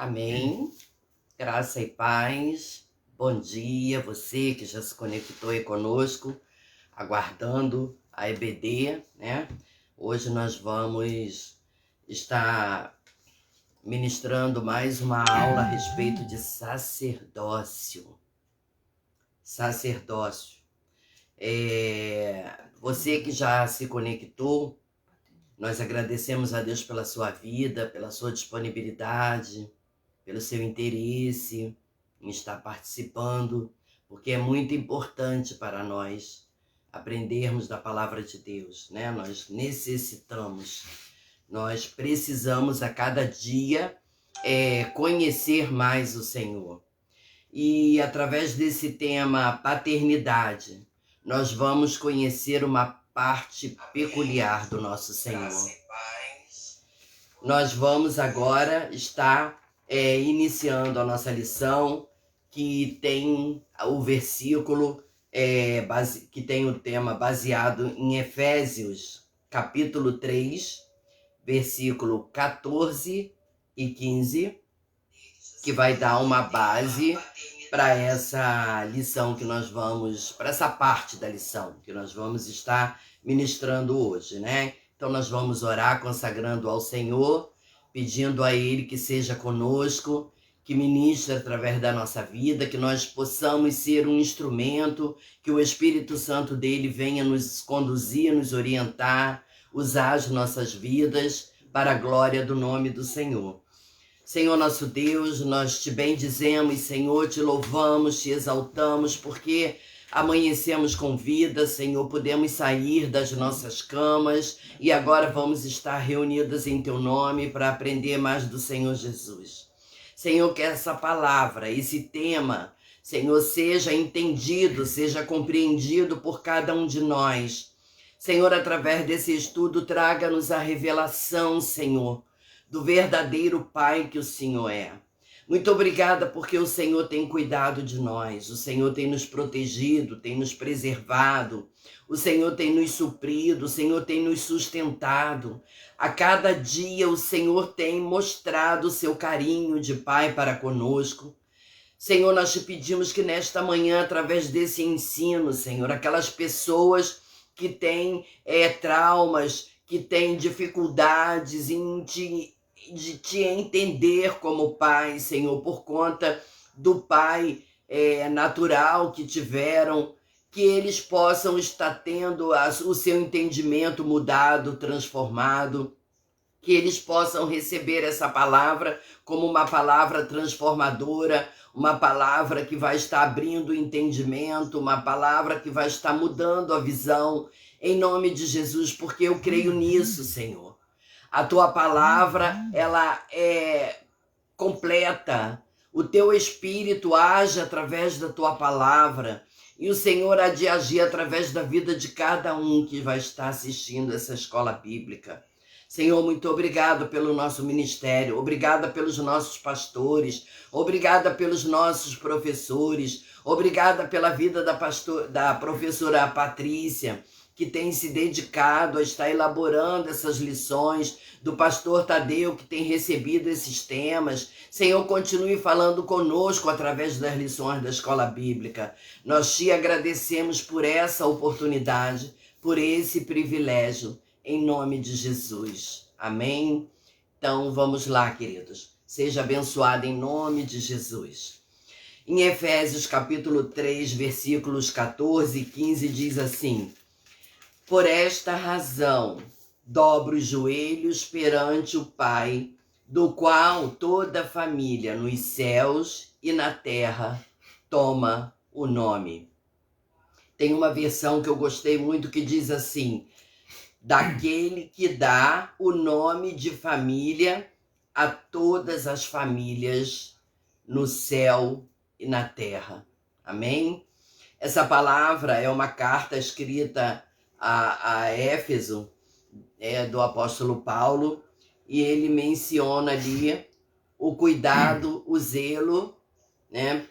Amém. Graça e paz. Bom dia, você que já se conectou aí conosco, aguardando a EBD, né? Hoje nós vamos estar ministrando mais uma aula a respeito de sacerdócio. Sacerdócio. Você que já se conectou, nós agradecemos a Deus pela sua vida, pela sua disponibilidade, pelo seu interesse em estar participando, porque é muito importante para nós aprendermos da palavra de Deus, né? Nós necessitamos, nós precisamos a cada dia conhecer mais o Senhor. E através desse tema paternidade, nós vamos conhecer uma parte peculiar do nosso Senhor. Nós vamos agora estar iniciando a nossa lição, que tem o versículo, que tem o tema baseado em Efésios, capítulo 3, versículo 14 e 15, que vai dar uma base para essa lição que nós vamos, para essa parte da lição que nós vamos estar ministrando hoje, né? Então nós vamos orar consagrando ao Senhor, pedindo a Ele que seja conosco, que ministre através da nossa vida, que nós possamos ser um instrumento, que o Espírito Santo dele venha nos conduzir, nos orientar, usar as nossas vidas para a glória do nome do Senhor. Senhor nosso Deus, nós te bendizemos, Senhor, te louvamos, te exaltamos, porque amanhecemos com vida, Senhor, podemos sair das nossas camas e agora vamos estar reunidas em teu nome para aprender mais do Senhor Jesus. Senhor, que essa palavra, esse tema, Senhor, seja entendido, seja compreendido por cada um de nós. Senhor, através desse estudo, traga-nos a revelação, Senhor, do verdadeiro Pai que o Senhor é. Muito obrigada porque o Senhor tem cuidado de nós, o Senhor tem nos protegido, tem nos preservado, o Senhor tem nos suprido, o Senhor tem nos sustentado. A cada dia o Senhor tem mostrado o seu carinho de Pai para conosco. Senhor, nós te pedimos que nesta manhã, através desse ensino, Senhor, aquelas pessoas que têm traumas, que têm dificuldades de te entender como pai, Senhor, por conta do pai natural que tiveram, que eles possam estar tendo o seu entendimento mudado, transformado, que eles possam receber essa palavra como uma palavra transformadora, uma palavra que vai estar abrindo o entendimento, uma palavra que vai estar mudando a visão, em nome de Jesus, porque eu creio nisso, Senhor. A tua palavra, ela é completa. O teu Espírito age através da tua palavra. E o Senhor há de agir através da vida de cada um que vai estar assistindo essa escola bíblica. Senhor, muito obrigado pelo nosso ministério, obrigada pelos nossos pastores, obrigada pelos nossos professores, obrigada pela vida da professora Patrícia, que tem se dedicado a estar elaborando essas lições, do pastor Tadeu, que tem recebido esses temas. Senhor, continue falando conosco através das lições da escola bíblica. Nós te agradecemos por essa oportunidade, por esse privilégio, em nome de Jesus. Amém? Então, vamos lá, queridos. Seja abençoado em nome de Jesus. Em Efésios capítulo 3, versículos 14 e 15, diz assim: por esta razão, dobro os joelhos perante o Pai, do qual toda a família nos céus e na terra toma o nome. Tem uma versão que eu gostei muito que diz assim: daquele que dá o nome de família a todas as famílias no céu e na terra. Amém? Essa palavra é uma carta escrita a Éfeso, do apóstolo Paulo, e ele menciona ali o cuidado, o zelo, né,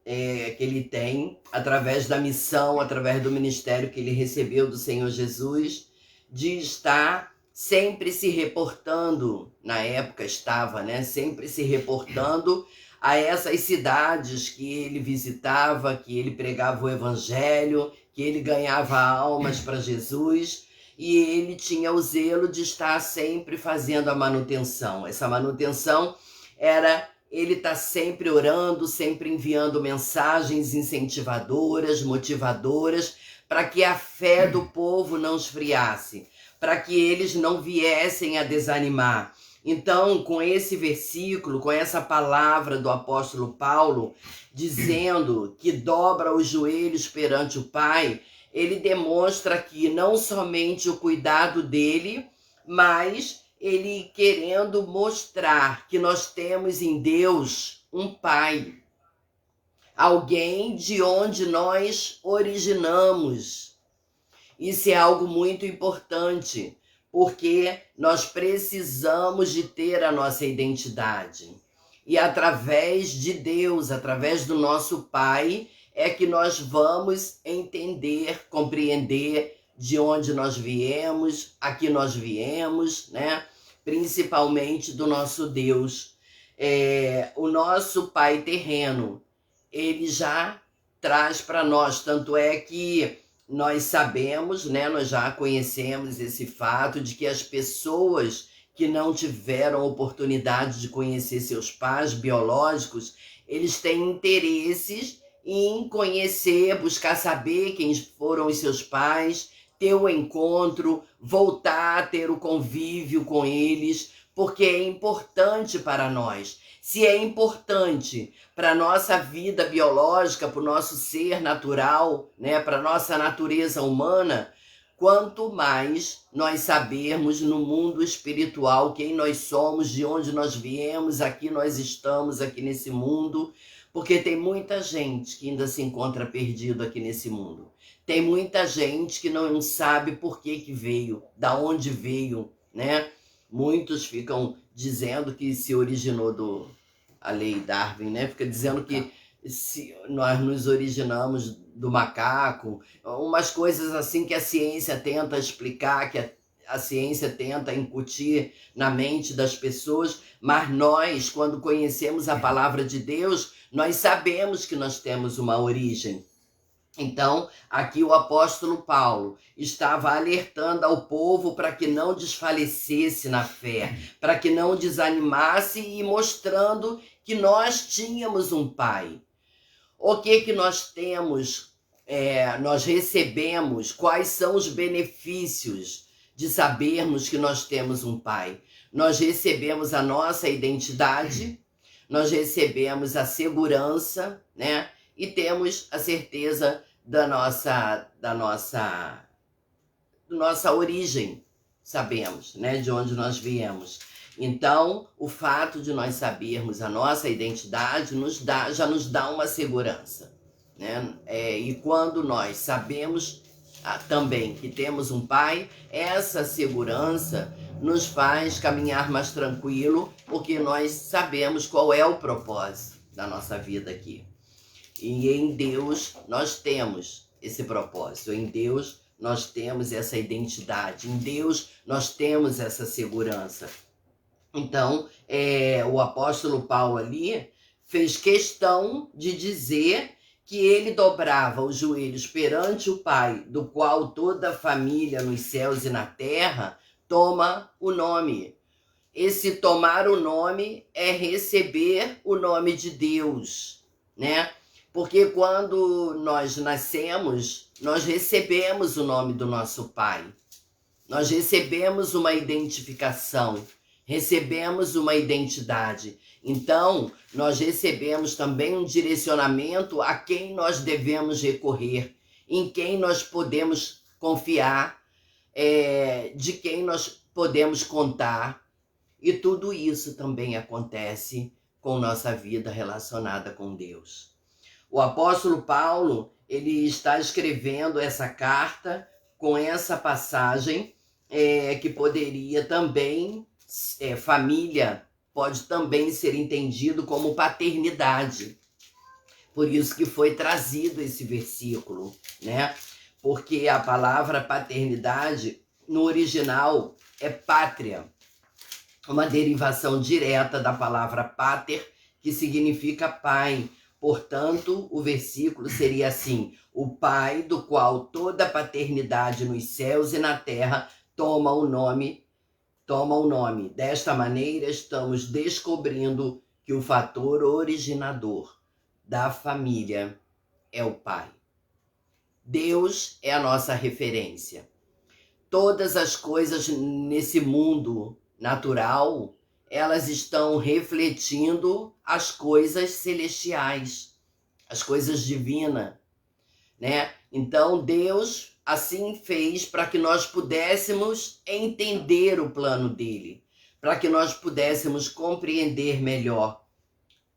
que ele tem através da missão, através do ministério que ele recebeu do Senhor Jesus, de estar sempre se reportando, na época estava, né, sempre se reportando a essas cidades que ele visitava, que ele pregava o evangelho, que ele ganhava almas para Jesus, e ele tinha o zelo de estar sempre fazendo a manutenção. Essa manutenção era ele estar sempre orando, sempre enviando mensagens incentivadoras, motivadoras, para que a fé do povo não esfriasse, para que eles não viessem a desanimar. Então, com esse versículo, com essa palavra do apóstolo Paulo, dizendo que dobra os joelhos perante o Pai, ele demonstra aqui não somente o cuidado dele, mas ele querendo mostrar que nós temos em Deus um Pai, alguém de onde nós originamos. Isso é algo muito importante, porque nós precisamos de ter a nossa identidade. E através de Deus, através do nosso Pai, é que nós vamos entender, compreender de onde nós viemos, a que nós viemos, né? Principalmente do nosso Deus. O nosso Pai terreno, ele já traz para nós, tanto é que nós sabemos, né, nós já conhecemos esse fato de que as pessoas que não tiveram oportunidade de conhecer seus pais biológicos, eles têm interesses em conhecer, buscar saber quem foram os seus pais, ter o encontro, voltar a ter o convívio com eles, porque é importante para nós. Se é importante para a nossa vida biológica, para o nosso ser natural, né, para a nossa natureza humana, quanto mais nós sabermos no mundo espiritual quem nós somos, de onde nós viemos, aqui nós estamos, aqui nesse mundo, porque tem muita gente que ainda se encontra perdido aqui nesse mundo. Tem muita gente que não sabe por que veio, da onde veio, né? Muitos ficam dizendo que se originou a lei Darwin, né? Fica dizendo que se nós nos originamos do macaco, umas coisas assim que a ciência tenta explicar, que a ciência tenta incutir na mente das pessoas, mas nós, quando conhecemos a palavra de Deus, nós sabemos que nós temos uma origem. Então, aqui o apóstolo Paulo estava alertando ao povo para que não desfalecesse na fé, para que não desanimasse e mostrando que nós tínhamos um Pai. O que nós temos, nós recebemos, quais são os benefícios de sabermos que nós temos um Pai? Nós recebemos a nossa identidade, nós recebemos a segurança, né? E temos a certeza da nossa origem, sabemos, né, de onde nós viemos. Então, o fato de nós sabermos a nossa identidade já nos dá uma segurança, né? E quando nós sabemos também que temos um Pai, essa segurança nos faz caminhar mais tranquilo, porque nós sabemos qual é o propósito da nossa vida aqui. E em Deus nós temos esse propósito, em Deus nós temos essa identidade, em Deus nós temos essa segurança. Então, o apóstolo Paulo ali fez questão de dizer que ele dobrava os joelhos perante o Pai, do qual toda a família nos céus e na terra toma o nome. Esse tomar o nome é receber o nome de Deus, né? Porque quando nós nascemos, nós recebemos o nome do nosso Pai. Nós recebemos uma identificação, recebemos uma identidade. Então, nós recebemos também um direcionamento a quem nós devemos recorrer, em quem nós podemos confiar, de quem nós podemos contar. E tudo isso também acontece com nossa vida relacionada com Deus. O apóstolo Paulo, ele está escrevendo essa carta com essa passagem que poderia também, família, pode também ser entendido como paternidade. Por isso que foi trazido esse versículo, né? Porque a palavra paternidade, no original, é pátria, uma derivação direta da palavra pater, que significa pai. Portanto, o versículo seria assim: o Pai do qual toda paternidade nos céus e na terra toma o nome. Desta maneira, estamos descobrindo que o fator originador da família é o pai. Deus é a nossa referência. Todas as coisas nesse mundo natural, elas estão refletindo as coisas celestiais, as coisas divinas, né? Então Deus assim fez para que nós pudéssemos entender o plano dele, para que nós pudéssemos compreender melhor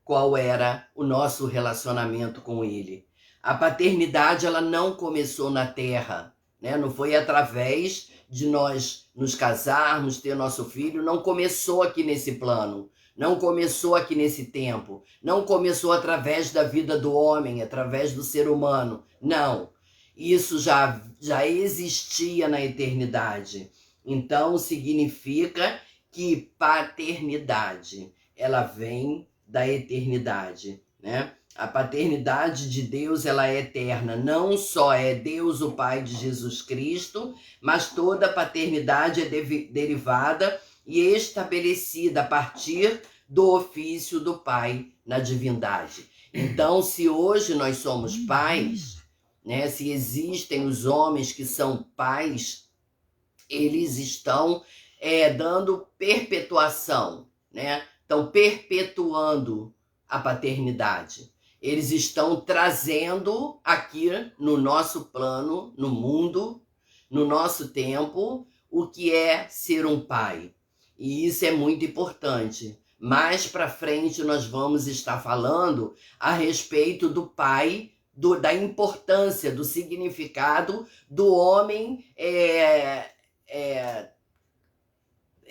qual era o nosso relacionamento com ele. A paternidade, ela não começou na terra, né? Não foi através de nós nos casarmos, ter nosso filho, não começou aqui nesse plano, não começou aqui nesse tempo, não começou através da vida do homem, através do ser humano, não. Isso já existia na eternidade. Então, significa que paternidade, ela vem da eternidade, né? A paternidade de Deus, ela é eterna. Não só é Deus o Pai de Jesus Cristo, mas toda a paternidade é derivada e estabelecida a partir do ofício do Pai na divindade. Então, se hoje nós somos pais, né, se existem os homens que são pais, eles estão dando perpetuação, né? Estão perpetuando a paternidade. Eles estão trazendo aqui no nosso plano, no mundo, no nosso tempo, o que é ser um pai. E isso é muito importante. Mais para frente nós vamos estar falando a respeito do pai, da importância, do significado do homem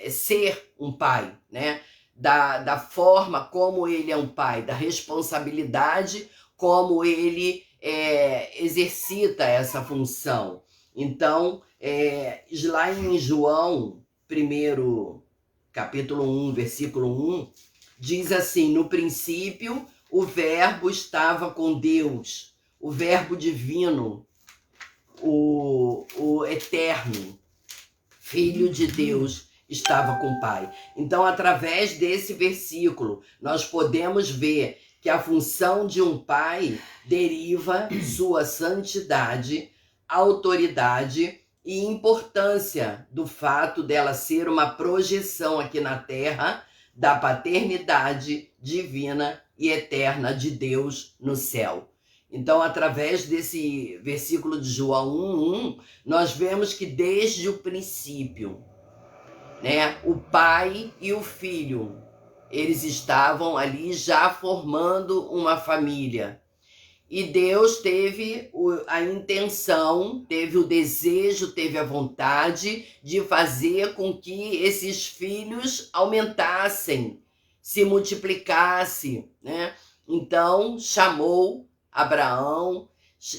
ser um pai, né? Da forma como ele é um pai, da responsabilidade como ele exercita essa função. Então, lá em João, capítulo 1, versículo 1, diz assim: no princípio o verbo estava com Deus, o verbo divino, o eterno, Filho de Deus, estava com o Pai. Então, através desse versículo, nós podemos ver que a função de um pai deriva sua santidade, autoridade e importância do fato dela ser uma projeção aqui na Terra da paternidade divina e eterna de Deus no céu. Então, através desse versículo de João 1:1, nós vemos que desde o princípio, né, o pai e o filho, eles estavam ali já formando uma família. E Deus teve a intenção, teve o desejo, teve a vontade de fazer com que esses filhos aumentassem, se multiplicassem, né? Então, chamou Abraão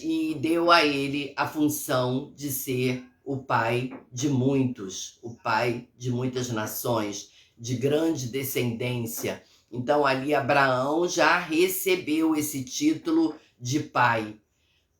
e deu a ele a função de ser o pai de muitos, o pai de muitas nações, de grande descendência. Então, ali Abraão já recebeu esse título de pai,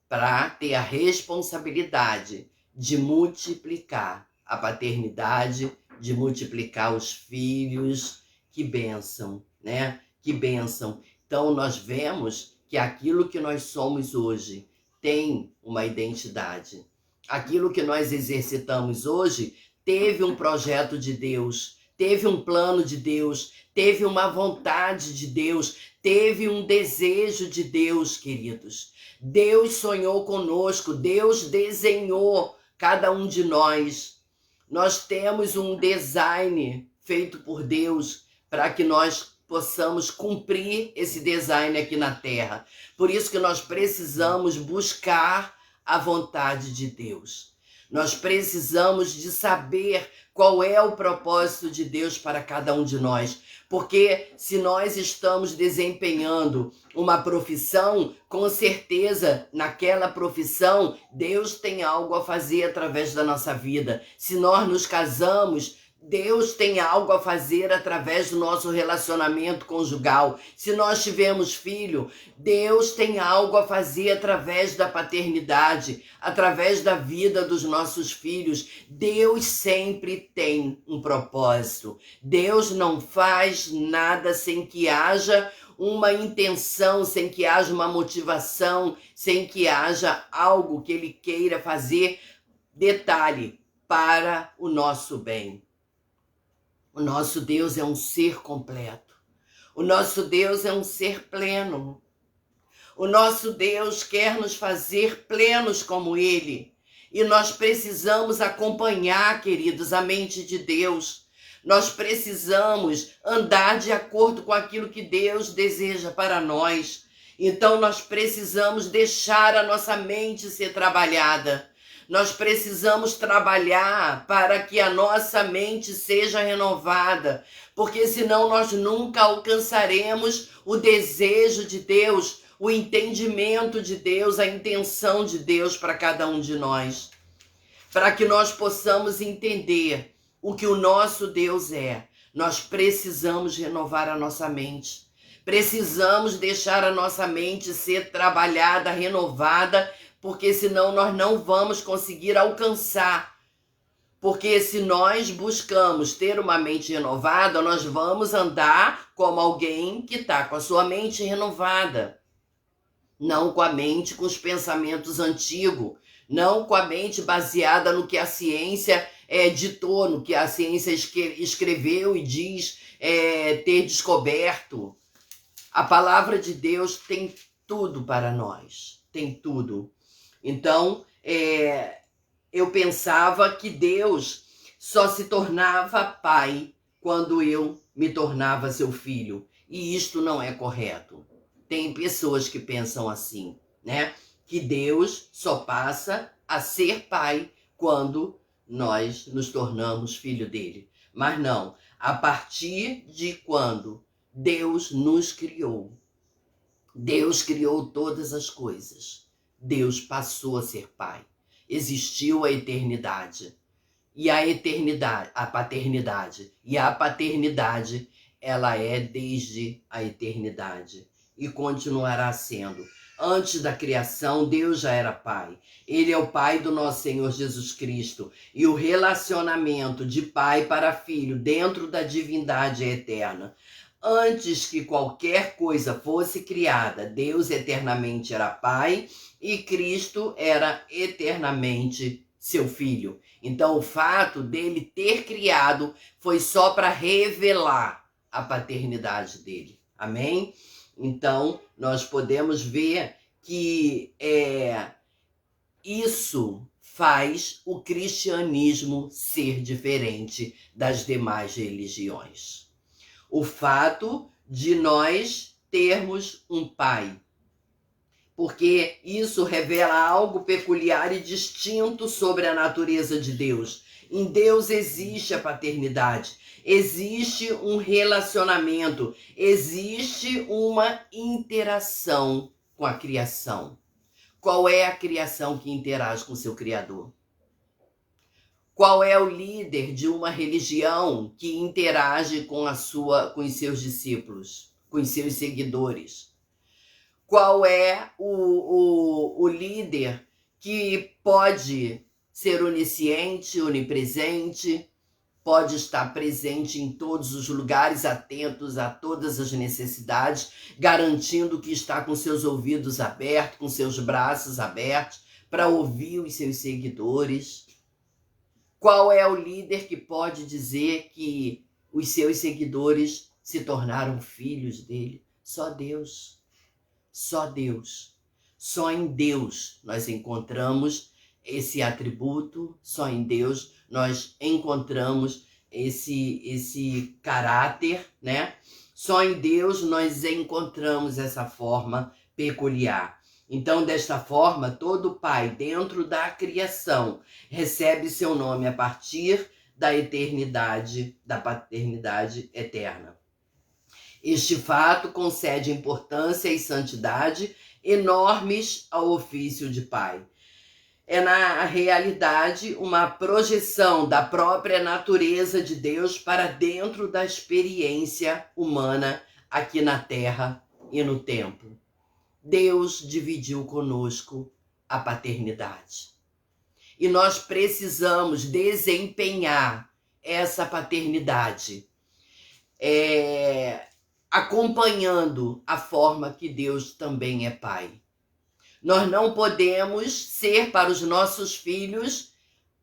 para ter a responsabilidade de multiplicar a paternidade, de multiplicar os filhos. Que bênção, né? Que bênção. Então, nós vemos que aquilo que nós somos hoje tem uma identidade. Aquilo que nós exercitamos hoje teve um projeto de Deus, teve um plano de Deus, teve uma vontade de Deus, teve um desejo de Deus, queridos. Deus sonhou conosco, Deus desenhou cada um de nós. Nós temos um design feito por Deus para que nós possamos cumprir esse design aqui na Terra. Por isso que nós precisamos buscar a vontade de Deus. Nós precisamos de saber qual é o propósito de Deus para cada um de nós. Porque se nós estamos desempenhando uma profissão, com certeza naquela profissão Deus tem algo a fazer através da nossa vida. Se nós nos casamos, Deus tem algo a fazer através do nosso relacionamento conjugal. Se nós tivermos filho, Deus tem algo a fazer através da paternidade, através da vida dos nossos filhos. Deus sempre tem um propósito. Deus não faz nada sem que haja uma intenção, sem que haja uma motivação, sem que haja algo que Ele queira fazer, detalhe, para o nosso bem. O nosso Deus é um ser completo. O nosso Deus é um ser pleno. O nosso Deus quer nos fazer plenos como Ele. E nós precisamos acompanhar, queridos, a mente de Deus. Nós precisamos andar de acordo com aquilo que Deus deseja para nós. Então nós precisamos deixar a nossa mente ser trabalhada. Nós precisamos trabalhar para que a nossa mente seja renovada, porque senão nós nunca alcançaremos o desejo de Deus, o entendimento de Deus, a intenção de Deus para cada um de nós. Para que nós possamos entender o que o nosso Deus é, nós precisamos renovar a nossa mente. Precisamos deixar a nossa mente ser trabalhada, renovada, porque senão nós não vamos conseguir alcançar. Porque se nós buscamos ter uma mente renovada, nós vamos andar como alguém que está com a sua mente renovada. Não com a mente com os pensamentos antigos, não com a mente baseada no que a ciência ditou, no que a ciência escreveu e diz ter descoberto. A palavra de Deus tem tudo para nós, tem tudo. Então, eu pensava que Deus só se tornava pai quando eu me tornava seu filho. E isto não é correto. Tem pessoas que pensam assim, né? Que Deus só passa a ser pai quando nós nos tornamos filho dele. Mas não, a partir de quando Deus nos criou, Deus criou todas as coisas. Deus passou a ser pai. Existiu a eternidade. E a eternidade, a paternidade. E a paternidade, ela é desde a eternidade. E continuará sendo. Antes da criação, Deus já era pai. Ele é o pai do nosso Senhor Jesus Cristo. E o relacionamento de pai para filho dentro da divindade é eterna. Antes que qualquer coisa fosse criada, Deus eternamente era pai e Cristo era eternamente seu filho. Então o fato dele ter criado foi só para revelar a paternidade dele. Amém? Então nós podemos ver que isso faz o cristianismo ser diferente das demais religiões. O fato de nós termos um pai, porque isso revela algo peculiar e distinto sobre a natureza de Deus. Em Deus existe a paternidade, existe um relacionamento, existe uma interação com a criação. Qual é a criação que interage com seu Criador? Qual é o líder de uma religião que interage com os seus discípulos, com os seus seguidores? Qual é o líder que pode ser onisciente, onipresente, pode estar presente em todos os lugares, atentos a todas as necessidades, garantindo que está com seus ouvidos abertos, com seus braços abertos, para ouvir os seus seguidores? Qual é o líder que pode dizer que os seus seguidores se tornaram filhos dele? Só Deus. Só Deus. Só em Deus nós encontramos esse atributo, só em Deus nós encontramos esse caráter, né? Só em Deus nós encontramos essa forma peculiar. Então, desta forma, todo pai dentro da criação recebe seu nome a partir da eternidade, da paternidade eterna. Este fato concede importância e santidade enormes ao ofício de pai. É, na realidade, uma projeção da própria natureza de Deus para dentro da experiência humana aqui na Terra e no tempo. Deus dividiu conosco a paternidade. E nós precisamos desempenhar essa paternidade, acompanhando a forma que Deus também é pai. Nós não podemos ser para os nossos filhos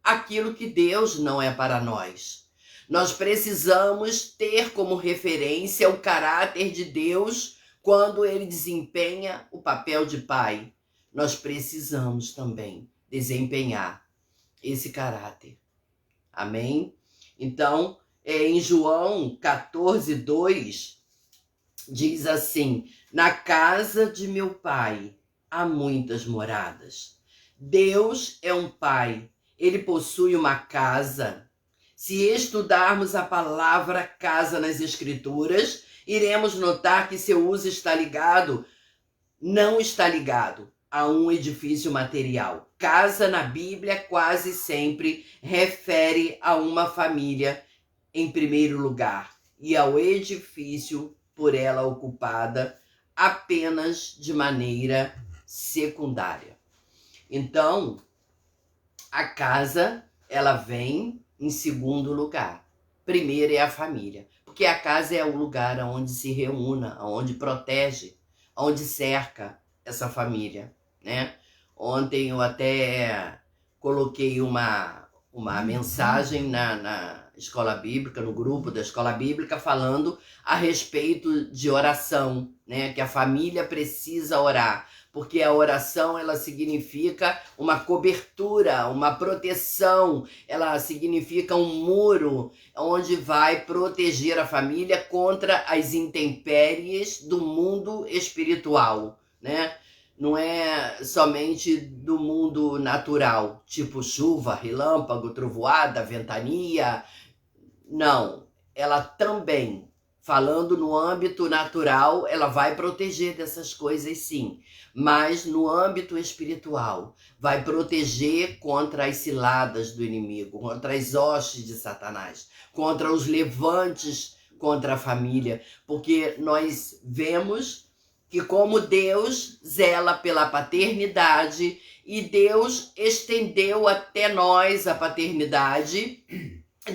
aquilo que Deus não é para nós. Nós precisamos ter como referência o caráter de Deus quando ele desempenha o papel de pai. Nós precisamos também desempenhar esse caráter. Amém? Então, em João 14:2, diz assim: na casa de meu pai há muitas moradas. Deus é um pai, ele possui uma casa. Se estudarmos a palavra casa nas Escrituras, iremos notar que seu uso não está ligado a um edifício material. Casa na Bíblia quase sempre refere a uma família em primeiro lugar e ao edifício por ela ocupada apenas de maneira secundária. Então, a casa, ela vem em segundo lugar. Primeiro é a família, porque a casa é o lugar onde se reúna, onde protege, onde cerca essa família, né? Ontem eu até coloquei uma mensagem na escola bíblica, no grupo da escola bíblica, falando a respeito de oração, né? Que a família precisa orar, porque a oração, ela significa uma cobertura, uma proteção, ela significa um muro onde vai proteger a família contra as intempéries do mundo espiritual, né? Não é somente do mundo natural, tipo chuva, relâmpago, trovoada, ventania. Não, ela também, falando no âmbito natural, ela vai proteger dessas coisas sim, mas no âmbito espiritual, vai proteger contra as ciladas do inimigo, contra as hostes de Satanás, contra os levantes contra a família, porque nós vemos que como Deus zela pela paternidade e Deus estendeu até nós a paternidade,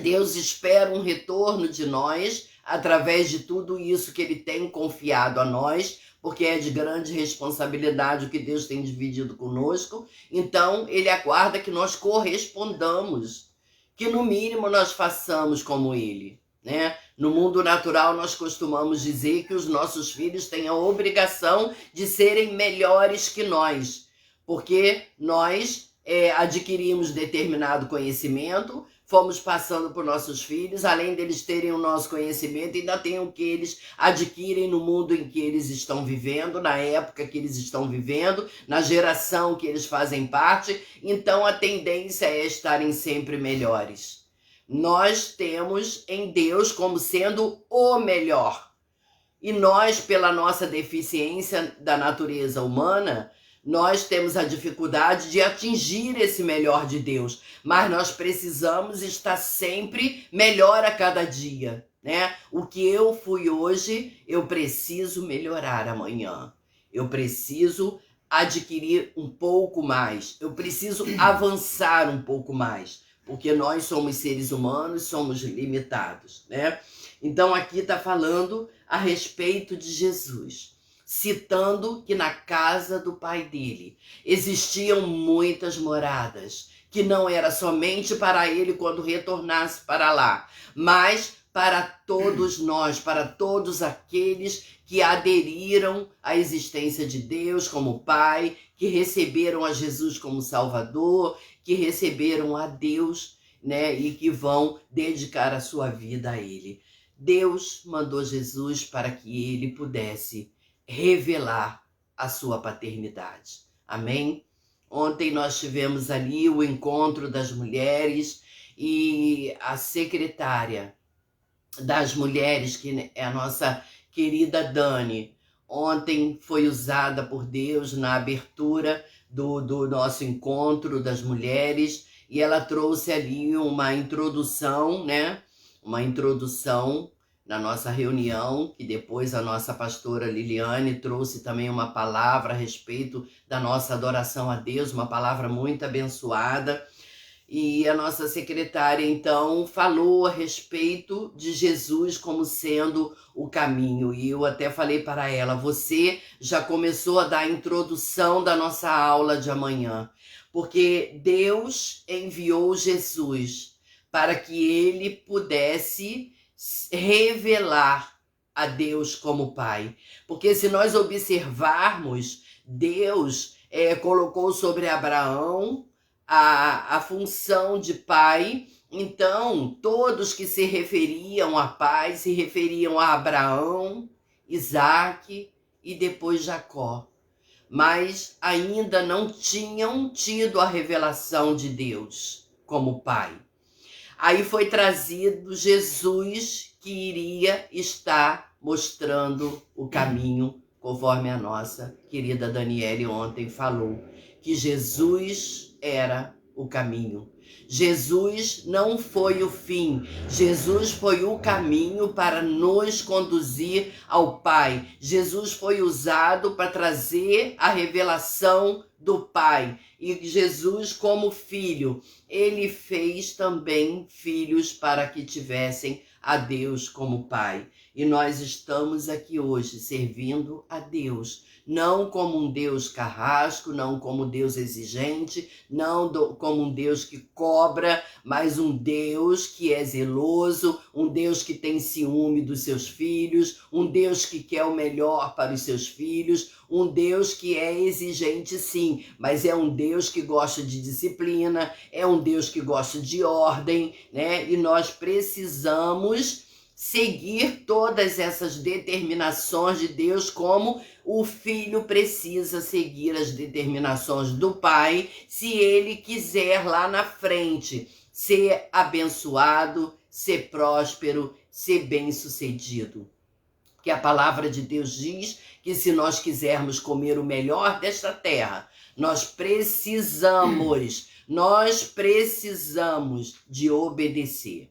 Deus espera um retorno de nós através de tudo isso que ele tem confiado a nós, porque é de grande responsabilidade o que Deus tem dividido conosco. Então, ele aguarda que nós correspondamos, que no mínimo nós façamos como ele, né? No mundo natural, nós costumamos dizer que os nossos filhos têm a obrigação de serem melhores que nós, porque nós adquirimos determinado conhecimento, fomos passando por nossos filhos, além deles terem o nosso conhecimento, ainda tem o que eles adquirem no mundo em que eles estão vivendo, na época que eles estão vivendo, na geração que eles fazem parte. Então a tendência é estarem sempre melhores. Nós temos em Deus como sendo o melhor. E nós, pela nossa deficiência da natureza humana, nós temos a dificuldade de atingir esse melhor de Deus, mas nós precisamos estar sempre melhor a cada dia, né? O que eu fui hoje, eu preciso melhorar amanhã. Eu preciso adquirir um pouco mais, eu preciso avançar um pouco mais, porque nós somos seres humanos, somos limitados, né? Então aqui está falando a respeito de Jesus, citando que na casa do pai dele existiam muitas moradas, que não era somente para ele quando retornasse para lá, mas para todos nós, para todos aqueles que aderiram à existência de Deus como Pai, que receberam a Jesus como Salvador, que receberam a Deus, né, e que vão dedicar a sua vida a Ele. Deus mandou Jesus para que ele pudesse revelar a sua paternidade. Amém? Ontem nós tivemos ali o encontro das mulheres e a secretária das mulheres, que é a nossa querida Dani, ontem foi usada por Deus na abertura do nosso encontro das mulheres, e ela trouxe ali uma introdução, né? Uma introdução na nossa reunião, que depois a nossa pastora Liliane trouxe também uma palavra a respeito da nossa adoração a Deus, uma palavra muito abençoada. E a nossa secretária, então, falou a respeito de Jesus como sendo o caminho. E eu até falei para ela, você já começou a dar a introdução da nossa aula de amanhã. Porque Deus enviou Jesus para que ele pudesse revelar a Deus como Pai. Porque se nós observarmos, Deus colocou sobre Abraão a função de pai. Então, todos que se referiam a pai se referiam a Abraão, Isaque e depois Jacó. Mas ainda não tinham tido a revelação de Deus como pai. Aí foi trazido Jesus, que iria estar mostrando o caminho, conforme a nossa querida Daniele ontem falou, que Jesus era o caminho. Jesus não foi o fim, Jesus foi o caminho para nos conduzir ao Pai. Jesus foi usado para trazer a revelação do Pai. E Jesus, como filho, ele fez também filhos para que tivessem a Deus como Pai. E nós estamos aqui hoje servindo a Deus, não como um Deus carrasco, não como um Deus exigente, não como um Deus que cobra, mas um Deus que é zeloso, um Deus que tem ciúme dos seus filhos, um Deus que quer o melhor para os seus filhos, um Deus que é exigente sim, mas é um Deus que gosta de disciplina, é um Deus que gosta de ordem, né? E nós precisamos seguir todas essas determinações de Deus, como o filho precisa seguir as determinações do pai, se ele quiser lá na frente ser abençoado, ser próspero, ser bem-sucedido. Que a palavra de Deus diz que se nós quisermos comer o melhor desta terra, nós precisamos de obedecer.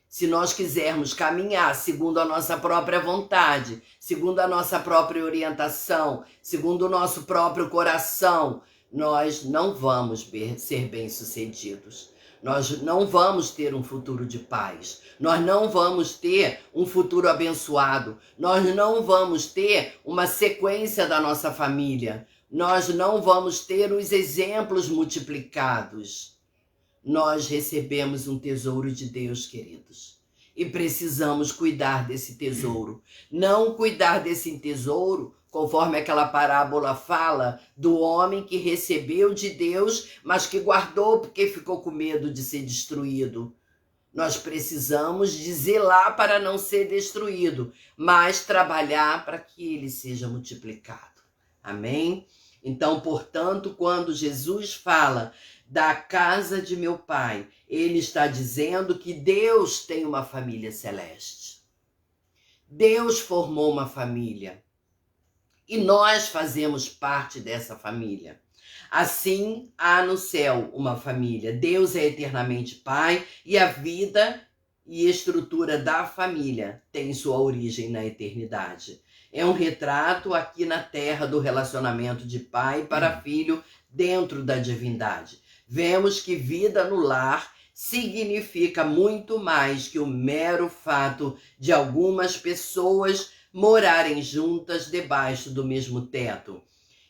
Se nós quisermos caminhar segundo a nossa própria vontade, segundo a nossa própria orientação, segundo o nosso próprio coração, nós não vamos ser bem-sucedidos. Nós não vamos ter um futuro de paz. Nós não vamos ter um futuro abençoado. Nós não vamos ter uma sequência da nossa família. Nós não vamos ter os exemplos multiplicados. Nós recebemos um tesouro de Deus, queridos, e precisamos cuidar desse tesouro. Não cuidar desse tesouro, conforme aquela parábola fala, do homem que recebeu de Deus, mas que guardou porque ficou com medo de ser destruído. Nós precisamos de zelar para não ser destruído, mas trabalhar para que ele seja multiplicado. Amém? Então, portanto, quando Jesus fala da casa de meu pai, ele está dizendo que Deus tem uma família celeste. Deus formou uma família e nós fazemos parte dessa família. Assim, há no céu uma família. Deus é eternamente Pai e a vida e estrutura da família tem sua origem na eternidade. É um retrato aqui na terra do relacionamento de pai para filho dentro da divindade. Vemos que vida no lar significa muito mais que o mero fato de algumas pessoas morarem juntas debaixo do mesmo teto.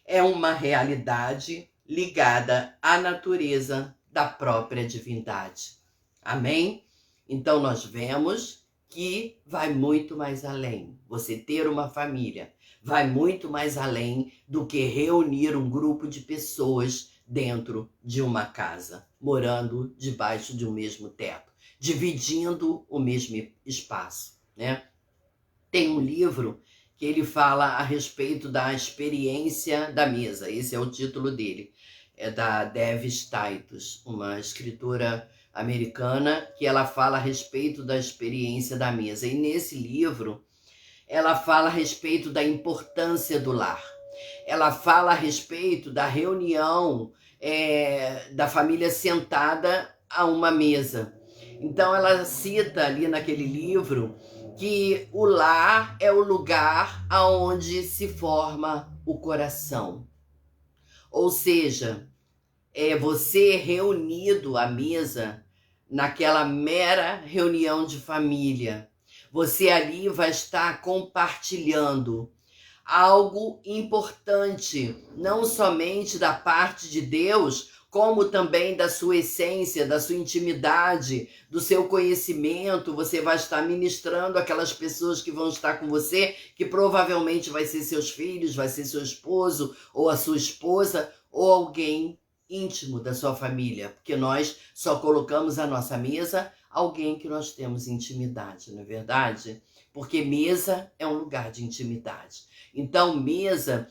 É uma realidade ligada à natureza da própria divindade. Amém? Então nós vemos que vai muito mais além. Você ter uma família vai muito mais além do que reunir um grupo de pessoas dentro de uma casa, morando debaixo de um mesmo teto, dividindo o mesmo espaço, né? Tem um livro que ele fala a respeito da experiência da mesa. Esse é o título dele. É da Davis Titus, uma escritora americana, que ela fala a respeito da experiência da mesa. E nesse livro, ela fala a respeito da importância do lar. Ela fala a respeito da reunião da família sentada a uma mesa. Então ela cita ali naquele livro que o lar é o lugar aonde se forma o coração. Ou seja, é você reunido à mesa naquela mera reunião de família. Você ali vai estar compartilhando algo importante, não somente da parte de Deus, como também da sua essência, da sua intimidade, do seu conhecimento. Você vai estar ministrando aquelas pessoas que vão estar com você, que provavelmente vai ser seus filhos, vai ser seu esposo, ou a sua esposa, ou alguém íntimo da sua família, porque nós só colocamos à nossa mesa alguém que nós temos intimidade, não é verdade? Porque mesa é um lugar de intimidade. Então, mesa,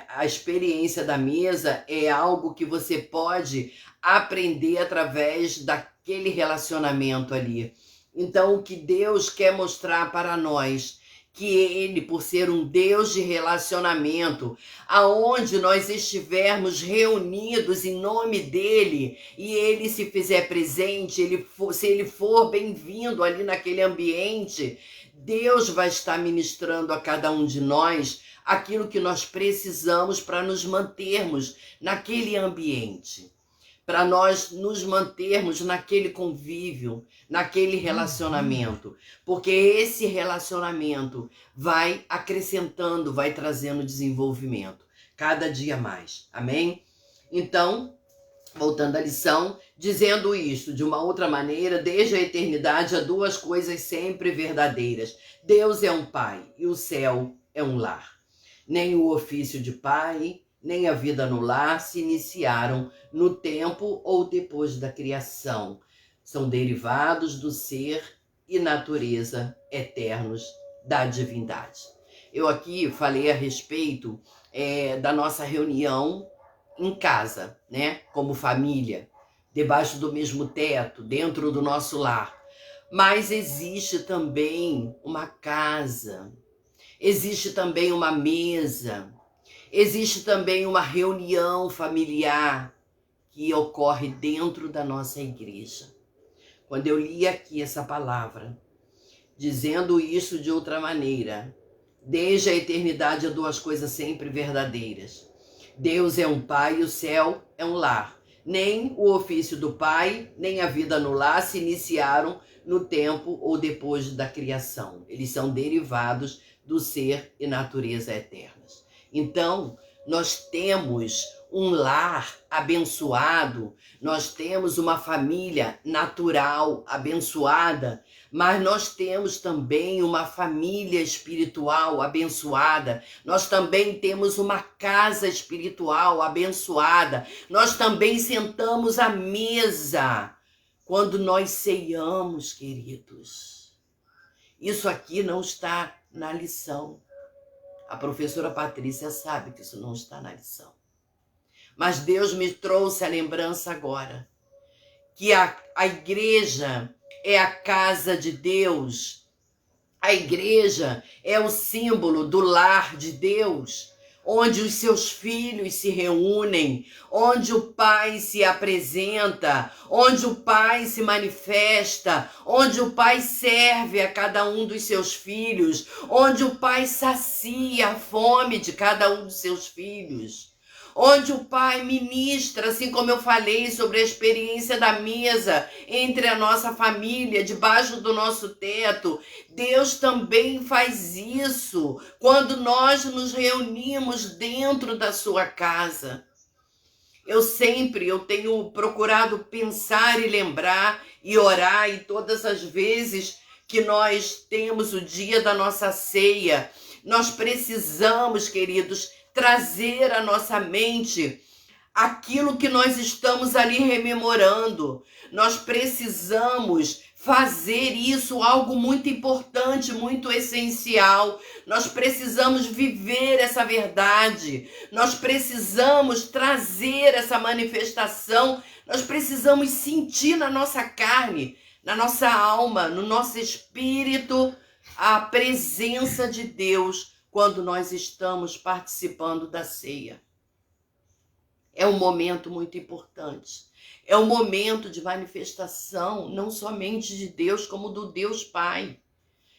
a experiência da mesa é algo que você pode aprender através daquele relacionamento ali. Então, o que Deus quer mostrar para nós, que Ele, por ser um Deus de relacionamento, aonde nós estivermos reunidos em nome dEle, e Ele se fizer presente, se Ele for bem-vindo ali naquele ambiente, Deus vai estar ministrando a cada um de nós aquilo que nós precisamos para nos mantermos naquele ambiente, para nós nos mantermos naquele convívio, naquele relacionamento, porque esse relacionamento vai acrescentando, vai trazendo desenvolvimento, cada dia mais, amém? Então, voltando à lição, dizendo isto de uma outra maneira, desde a eternidade há duas coisas sempre verdadeiras. Deus é um pai e o céu é um lar. Nem o ofício de pai, nem a vida no lar se iniciaram no tempo ou depois da criação. São derivados do ser e natureza eternos da divindade. Eu aqui falei a respeito da nossa reunião em casa, né? Como família, debaixo do mesmo teto, dentro do nosso lar. Mas existe também uma casa, existe também uma mesa, existe também uma reunião familiar que ocorre dentro da nossa igreja. Quando eu li aqui essa palavra, dizendo isso de outra maneira, desde a eternidade há duas coisas sempre verdadeiras. Deus é um pai e o céu é um lar. Nem o ofício do pai, nem a vida no lar se iniciaram no tempo ou depois da criação. Eles são derivados do ser e natureza eternas. Então, nós temos um lar abençoado, nós temos uma família natural abençoada, mas nós temos também uma família espiritual abençoada, nós também temos uma casa espiritual abençoada, nós também sentamos à mesa quando nós ceiamos, queridos. Isso aqui não está na lição. A professora Patrícia sabe que isso não está na lição. Mas Deus me trouxe a lembrança agora que a igreja é a casa de Deus. A igreja é o símbolo do lar de Deus, onde os seus filhos se reúnem, onde o Pai se apresenta, onde o Pai se manifesta, onde o Pai serve a cada um dos seus filhos, onde o Pai sacia a fome de cada um dos seus filhos, onde o Pai ministra, assim como eu falei sobre a experiência da mesa entre a nossa família, debaixo do nosso teto. Deus também faz isso quando nós nos reunimos dentro da sua casa. Eu tenho procurado pensar e lembrar e orar, e todas as vezes que nós temos o dia da nossa ceia, nós precisamos, queridos, trazer à nossa mente aquilo que nós estamos ali rememorando. Nós precisamos fazer isso algo muito importante, muito essencial. Nós precisamos viver essa verdade, nós precisamos trazer essa manifestação, nós precisamos sentir na nossa carne, na nossa alma, no nosso espírito, a presença de Deus quando nós estamos participando da ceia. É um momento muito importante. É um momento de manifestação, não somente de Deus, como do Deus Pai.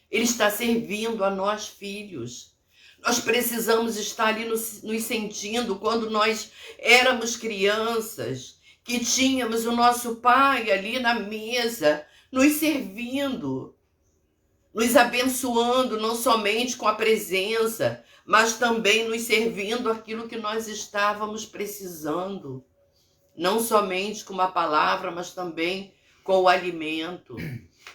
Ele está servindo a nós, filhos. Nós precisamos estar ali nos sentindo quando nós éramos crianças, que tínhamos o nosso Pai ali na mesa, nos servindo, nos abençoando, não somente com a presença, mas também nos servindo aquilo que nós estávamos precisando. Não somente com uma palavra, mas também com o alimento.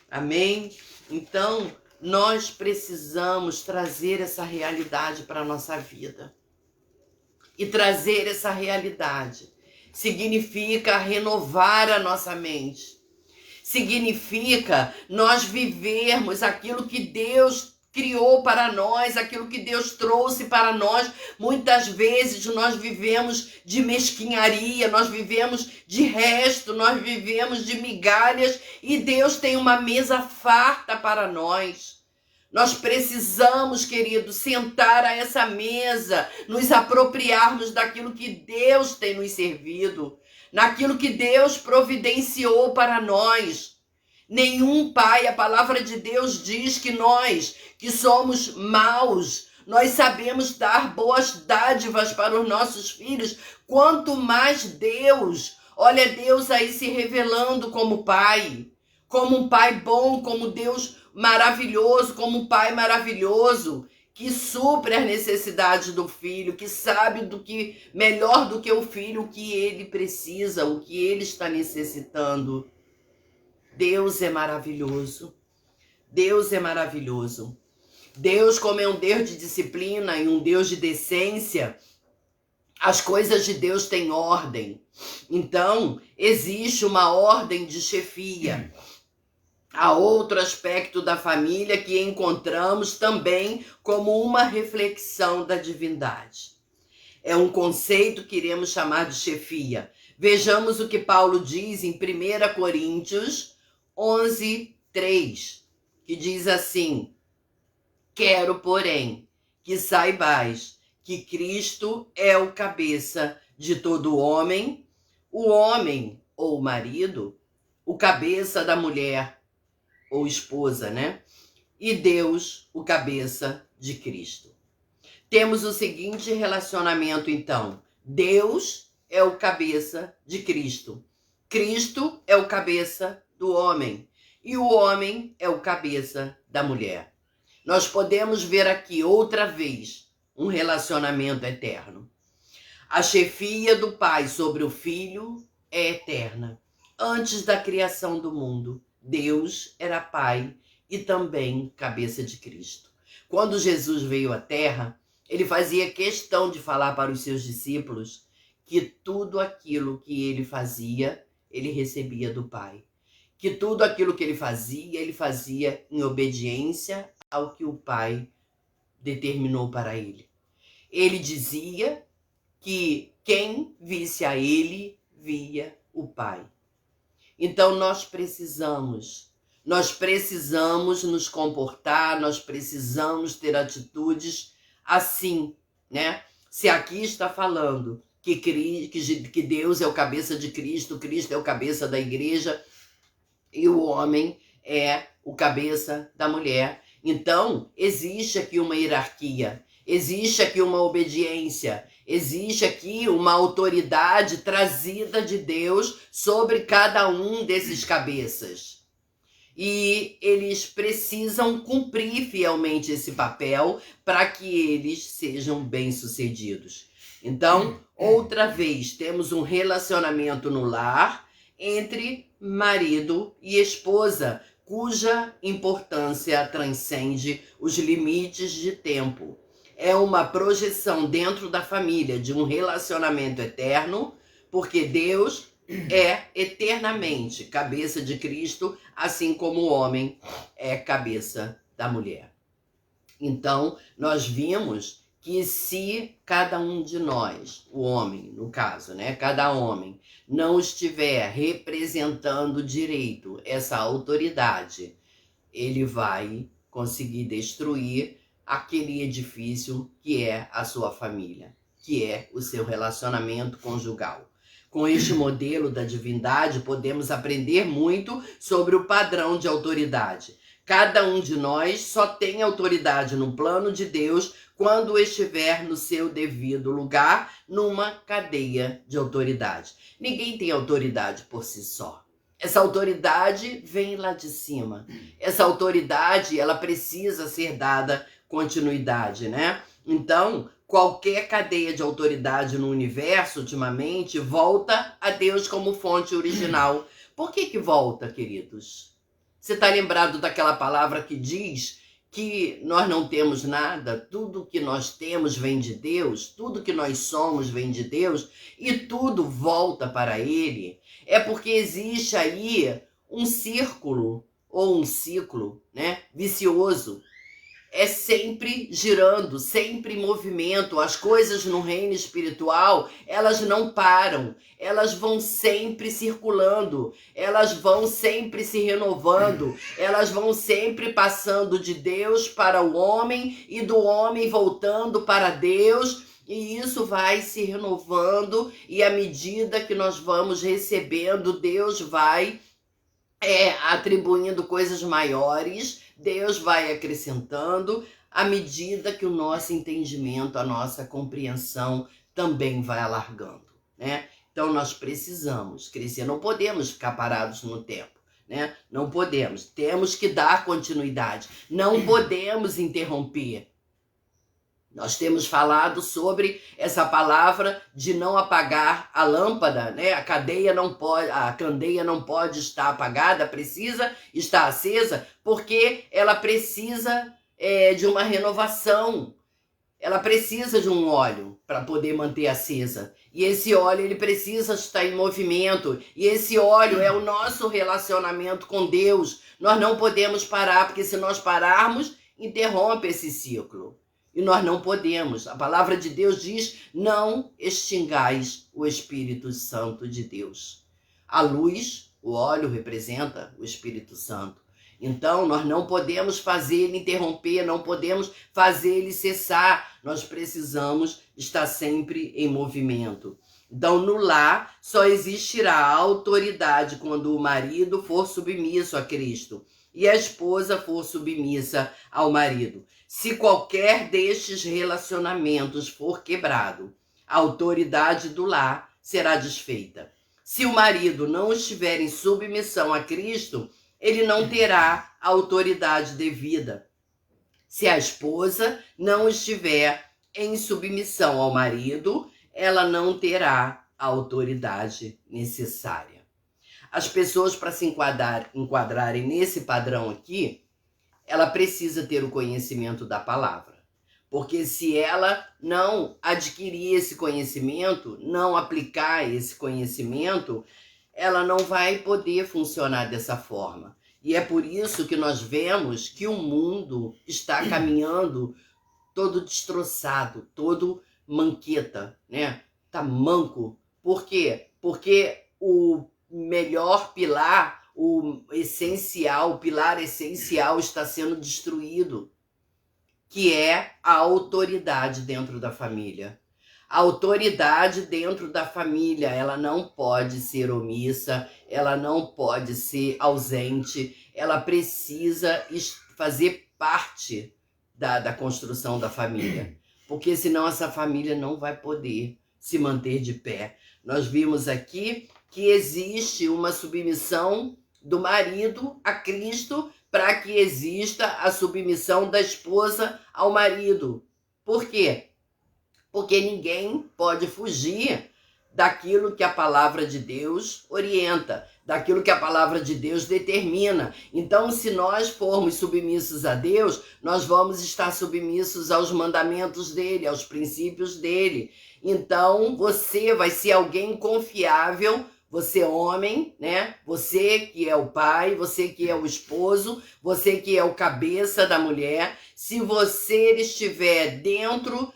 Amém? Então, nós precisamos trazer essa realidade para a nossa vida. E trazer essa realidade significa renovar a nossa mente. Significa nós vivermos aquilo que Deus criou para nós, aquilo que Deus trouxe para nós. Muitas vezes nós vivemos de mesquinharia, nós vivemos de resto, nós vivemos de migalhas e Deus tem uma mesa farta para nós. Nós precisamos, querido, sentar a essa mesa, nos apropriarmos daquilo que Deus tem nos servido, naquilo que Deus providenciou para nós. Nenhum pai, a palavra de Deus diz que nós, que somos maus, nós sabemos dar boas dádivas para os nossos filhos, quanto mais Deus. Olha Deus aí se revelando como pai, como um pai bom, como Deus maravilhoso, como um pai maravilhoso, que supre as necessidades do filho, que sabe do que melhor do que o filho, o que ele precisa, o que ele está necessitando. Deus é maravilhoso. Deus é maravilhoso. Deus, como é um Deus de disciplina e um Deus de decência, as coisas de Deus têm ordem. Então, existe uma ordem de chefia. Há outro aspecto da família que encontramos também como uma reflexão da divindade. É um conceito que iremos chamar de chefia. Vejamos o que Paulo diz em 1 Coríntios 11:3, que diz assim: quero, porém, que saibais que Cristo é o cabeça de todo homem, o homem ou o marido, o cabeça da mulher ou esposa, né? E Deus, o cabeça de Cristo. Temos o seguinte relacionamento, então. Deus é o cabeça de Cristo. Cristo é o cabeça do homem. E o homem é o cabeça da mulher. Nós podemos ver aqui outra vez um relacionamento eterno. A chefia do Pai sobre o Filho é eterna. Antes da criação do mundo, Deus era Pai e também cabeça de Cristo. Quando Jesus veio à Terra, ele fazia questão de falar para os seus discípulos que tudo aquilo que ele fazia, ele recebia do Pai. Que tudo aquilo que ele fazia em obediência ao que o Pai determinou para ele. Ele dizia que quem visse a ele, via o Pai. Então nós precisamos nos comportar, nós precisamos ter atitudes assim, né? Se aqui está falando que Deus é o cabeça de Cristo, Cristo é o cabeça da igreja e o homem é o cabeça da mulher. Então, existe aqui uma hierarquia, existe aqui uma obediência, existe aqui uma autoridade trazida de Deus sobre cada um desses cabeças. E eles precisam cumprir fielmente esse papel para que eles sejam bem-sucedidos. Então, outra vez, temos um relacionamento no lar entre marido e esposa, cuja importância transcende os limites de tempo. É uma projeção dentro da família de um relacionamento eterno, porque Deus é eternamente cabeça de Cristo, assim como o homem é cabeça da mulher. Então, nós vimos que se cada um de nós, o homem, no caso, né, cada homem, não estiver representando direito essa autoridade, ele vai conseguir destruir aquele edifício que é a sua família, que é o seu relacionamento conjugal. Com este modelo da divindade, podemos aprender muito sobre o padrão de autoridade. Cada um de nós só tem autoridade no plano de Deus quando estiver no seu devido lugar, numa cadeia de autoridade. Ninguém tem autoridade por si só. Essa autoridade vem lá de cima. Essa autoridade, ela precisa ser dada continuidade, né? Então, qualquer cadeia de autoridade no universo, ultimamente, volta a Deus como fonte original. Por que volta, queridos? Você está lembrado daquela palavra que diz que nós não temos nada, tudo que nós temos vem de Deus, tudo que nós somos vem de Deus e tudo volta para Ele? É porque existe aí um círculo ou um ciclo, né, vicioso. É sempre girando, sempre em movimento. As coisas no reino espiritual, elas não param. Elas vão sempre circulando. Elas vão sempre se renovando. Elas vão sempre passando de Deus para o homem e do homem voltando para Deus. E isso vai se renovando e à medida que nós vamos recebendo, Deus vai atribuindo coisas maiores, Deus vai acrescentando à medida que o nosso entendimento, a nossa compreensão também vai alargando, né? Então nós precisamos crescer, não podemos ficar parados no tempo, né? Não podemos, temos que dar continuidade, não podemos interromper. Nós temos falado sobre essa palavra de não apagar a lâmpada, né? A candeia não pode estar apagada, precisa estar acesa, porque ela precisa de uma renovação. Ela precisa de um óleo para poder manter acesa. E esse óleo ele precisa estar em movimento. E esse óleo é o nosso relacionamento com Deus. Nós não podemos parar, porque se nós pararmos, interrompe esse ciclo. E nós não podemos. A palavra de Deus diz, não extingais o Espírito Santo de Deus. A luz, o óleo representa o Espírito Santo. Então, nós não podemos fazer ele interromper, não podemos fazer ele cessar. Nós precisamos estar sempre em movimento. Então, no lar, só existirá autoridade quando o marido for submisso a Cristo e a esposa for submissa ao marido. Se qualquer destes relacionamentos for quebrado, a autoridade do lar será desfeita. Se o marido não estiver em submissão a Cristo, ele não terá a autoridade devida. Se a esposa não estiver em submissão ao marido, ela não terá a autoridade necessária. As pessoas, para se enquadrarem nesse padrão aqui, ela precisa ter o conhecimento da palavra. Porque se ela não adquirir esse conhecimento, não aplicar esse conhecimento, ela não vai poder funcionar dessa forma. E é por isso que nós vemos que o mundo está caminhando todo destroçado, todo manqueta, né? Tá manco. Por quê? Porque o melhor pilar, o pilar essencial está sendo destruído, que é a autoridade dentro da família. A autoridade dentro da família, ela não pode ser omissa, ela não pode ser ausente, ela precisa fazer parte da construção da família, porque senão essa família não vai poder se manter de pé. Nós vimos aqui que existe uma submissão do marido a Cristo para que exista a submissão da esposa ao marido. Por quê? Porque ninguém pode fugir daquilo que a palavra de Deus orienta, daquilo que a palavra de Deus determina. Então, se nós formos submissos a Deus, nós vamos estar submissos aos mandamentos dele, aos princípios dele. Então, você vai ser alguém confiável, Você homem, né? Você que é o pai, você que é o esposo, você que é o cabeça da mulher, se você estiver dentro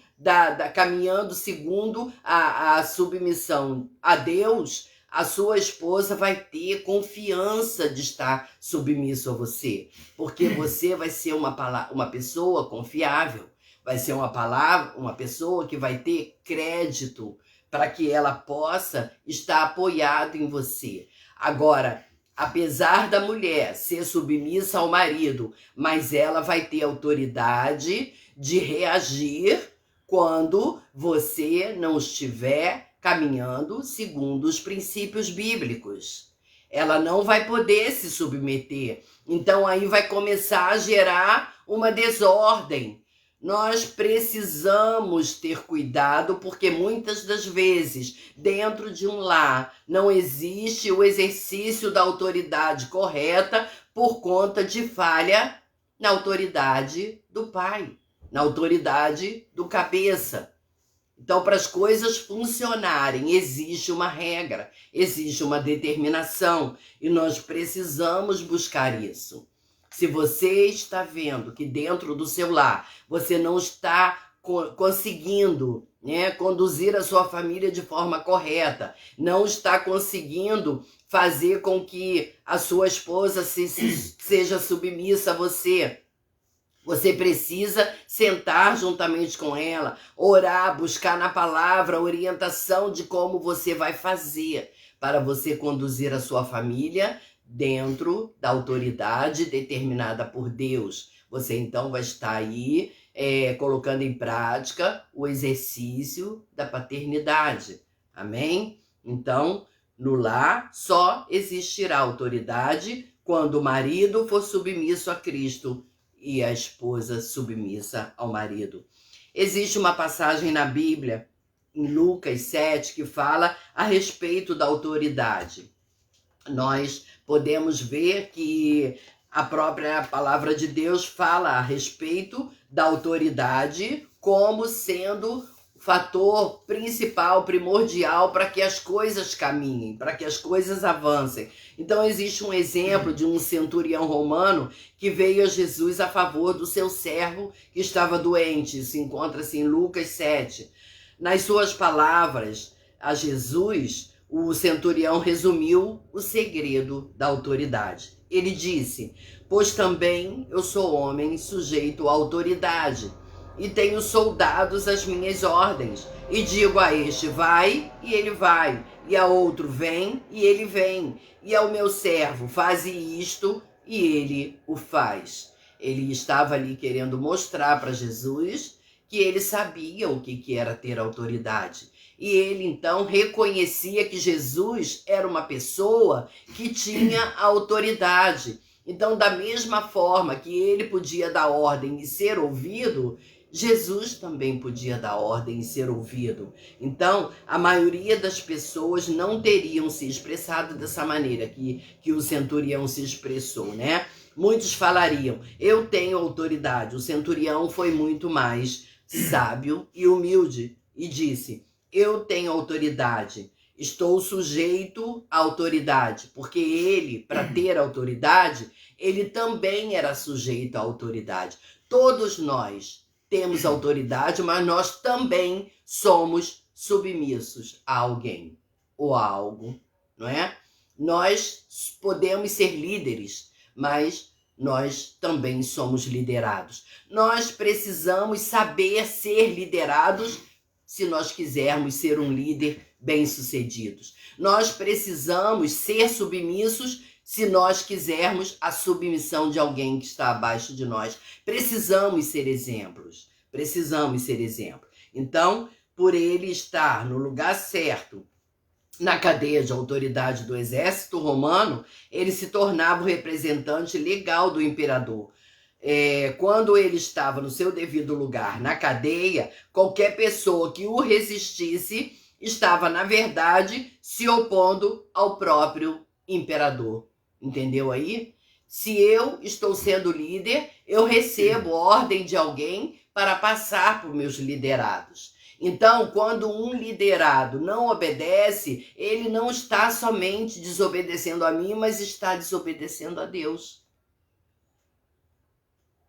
caminhando segundo a submissão a Deus, a sua esposa vai ter confiança de estar submisso a você, porque você vai ser uma pessoa confiável, vai ser uma pessoa que vai ter crédito para que ela possa estar apoiada em você. Agora, apesar da mulher ser submissa ao marido, mas ela vai ter autoridade de reagir quando você não estiver caminhando segundo os princípios bíblicos. Ela não vai poder se submeter. Então aí vai começar a gerar uma desordem. Nós precisamos ter cuidado porque muitas das vezes dentro de um lar não existe o exercício da autoridade correta por conta de falha na autoridade do pai, na autoridade do cabeça. Então, para as coisas funcionarem, existe uma regra, existe uma determinação e nós precisamos buscar isso. Se você está vendo que dentro do seu lar você não está conseguindo, né, conduzir a sua família de forma correta, não está conseguindo fazer com que a sua esposa seja submissa a você, você precisa sentar juntamente com ela, orar, buscar na palavra orientação de como você vai fazer para você conduzir a sua família dentro da autoridade determinada por Deus. Você então vai estar aí colocando em prática o exercício da paternidade. Amém? Então, no lar só existirá autoridade quando o marido for submisso a Cristo e a esposa submissa ao marido. Existe uma passagem na Bíblia, em Lucas 7, que fala a respeito da autoridade. Nós podemos ver que a própria palavra de Deus fala a respeito da autoridade como sendo fator principal, primordial para que as coisas caminhem, para que as coisas avancem. Então existe um exemplo de um centurião romano que veio a Jesus a favor do seu servo que estava doente. Isso encontra-se em Lucas 7. Nas suas palavras a Jesus, o centurião resumiu o segredo da autoridade. Ele disse: pois também eu sou homem sujeito à autoridade, e tenho soldados às minhas ordens, e digo a este, vai, e ele vai, e a outro, vem, e ele vem, e ao meu servo, faze isto, e ele o faz. Ele estava ali querendo mostrar para Jesus que ele sabia o que era ter autoridade. E ele então reconhecia que Jesus era uma pessoa que tinha autoridade. Então, da mesma forma que ele podia dar ordem e ser ouvido, Jesus também podia dar ordem e ser ouvido. Então, a maioria das pessoas não teriam se expressado dessa maneira que o centurião se expressou, né? Muitos falariam, eu tenho autoridade. O centurião foi muito mais sábio e humilde e disse, eu tenho autoridade, estou sujeito à autoridade, porque ele, para ter autoridade, ele também era sujeito à autoridade. Todos nós temos autoridade, mas nós também somos submissos a alguém ou a algo, não é? Nós podemos ser líderes, mas nós também somos liderados. Nós precisamos saber ser liderados se nós quisermos ser um líder bem-sucedido. Nós precisamos ser submissos se nós quisermos a submissão de alguém que está abaixo de nós. Precisamos ser exemplos. Precisamos ser exemplos. Então, por ele estar no lugar certo, na cadeia de autoridade do exército romano, ele se tornava o representante legal do imperador. Quando ele estava no seu devido lugar, na cadeia, qualquer pessoa que o resistisse estava, na verdade, se opondo ao próprio imperador. Entendeu aí? Se eu estou sendo líder, eu recebo ordem de alguém para passar por meus liderados. Então, quando um liderado não obedece, ele não está somente desobedecendo a mim, mas está desobedecendo a Deus.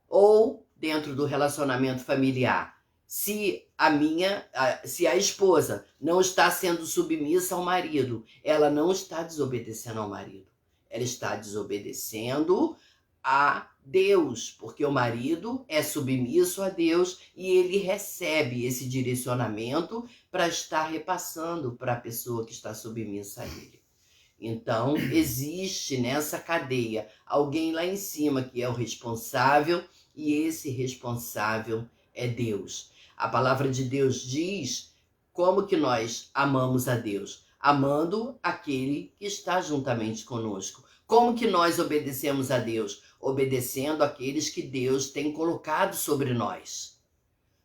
Ou dentro do relacionamento familiar, se a esposa não está sendo submissa ao marido, ela não está desobedecendo ao marido. Ela está desobedecendo a Deus, porque o marido é submisso a Deus e ele recebe esse direcionamento para estar repassando para a pessoa que está submissa a ele. Então, existe nessa cadeia alguém lá em cima que é o responsável, e esse responsável é Deus. A palavra de Deus diz como que nós amamos a Deus, amando aquele que está juntamente conosco. Como que nós obedecemos a Deus? Obedecendo aqueles que Deus tem colocado sobre nós.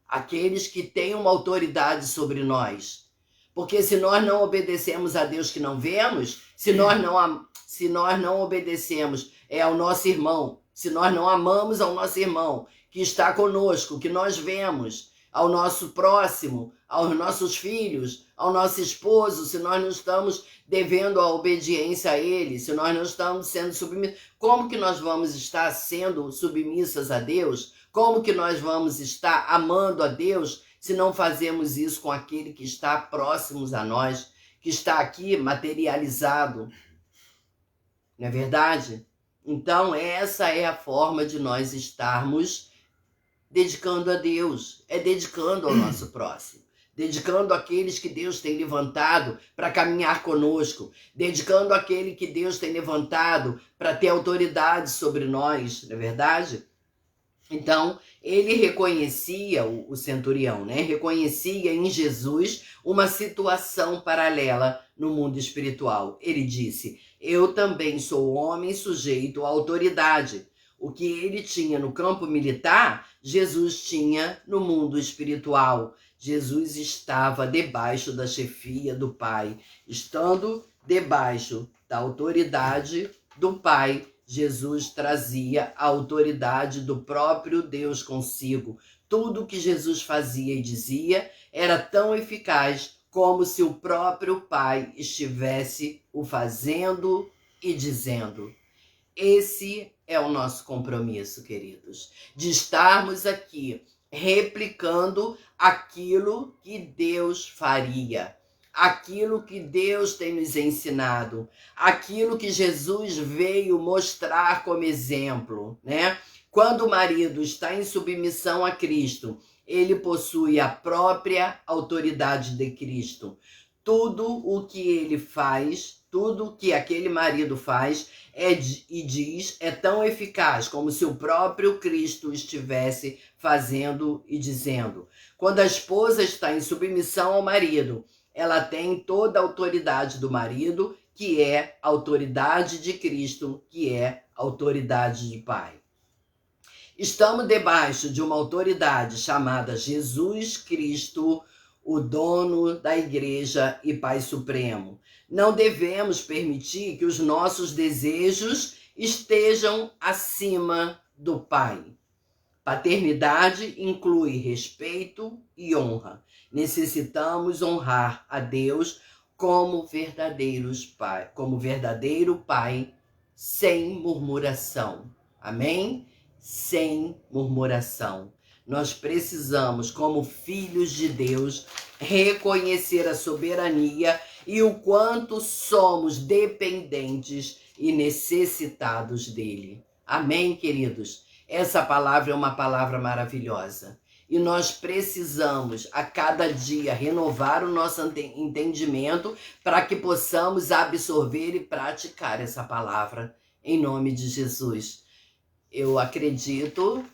Aqueles que têm uma autoridade sobre nós. Porque se nós não obedecemos a Deus que não vemos, se nós não obedecemos ao nosso irmão, se nós não amamos ao nosso irmão que está conosco, que nós vemos, ao nosso próximo, aos nossos filhos, ao nosso esposo, se nós não estamos devendo a obediência a ele, se nós não estamos sendo submissos, como que nós vamos estar sendo submissas a Deus? Como que nós vamos estar amando a Deus se não fazemos isso com aquele que está próximo a nós, que está aqui materializado? Não é verdade? Então, essa é a forma de nós estarmos dedicando a Deus, é dedicando ao nosso próximo, dedicando àqueles que Deus tem levantado para caminhar conosco, dedicando àquele que Deus tem levantado para ter autoridade sobre nós, não é verdade? Então, ele reconhecia, o centurião, né? Reconhecia em Jesus uma situação paralela no mundo espiritual. Ele disse: eu também sou homem sujeito à autoridade. O que ele tinha no campo militar, Jesus tinha no mundo espiritual. Jesus estava debaixo da chefia do Pai. Estando debaixo da autoridade do Pai, Jesus trazia a autoridade do próprio Deus consigo. Tudo que Jesus fazia e dizia era tão eficaz como se o próprio Pai estivesse o fazendo e dizendo. Esse é o nosso compromisso, queridos, de estarmos aqui replicando aquilo que Deus faria, aquilo que Deus tem nos ensinado, aquilo que Jesus veio mostrar como exemplo, né? Quando o marido está em submissão a Cristo, ele possui a própria autoridade de Cristo. Tudo o que ele faz, tudo o que aquele marido faz e diz é tão eficaz como se o próprio Cristo estivesse fazendo e dizendo. Quando a esposa está em submissão ao marido, ela tem toda a autoridade do marido, que é a autoridade de Cristo, que é a autoridade de Pai. Estamos debaixo de uma autoridade chamada Jesus Cristo, o dono da igreja e Pai Supremo. Não devemos permitir que os nossos desejos estejam acima do Pai. Paternidade inclui respeito e honra. Necessitamos honrar a Deus como verdadeiro Pai, sem murmuração. Amém? Sem murmuração. Nós precisamos, como filhos de Deus, reconhecer a soberania e o quanto somos dependentes e necessitados dele. Amém, queridos? Essa palavra é uma palavra maravilhosa. E nós precisamos, a cada dia, renovar o nosso entendimento para que possamos absorver e praticar essa palavra, em nome de Jesus. Eu acredito,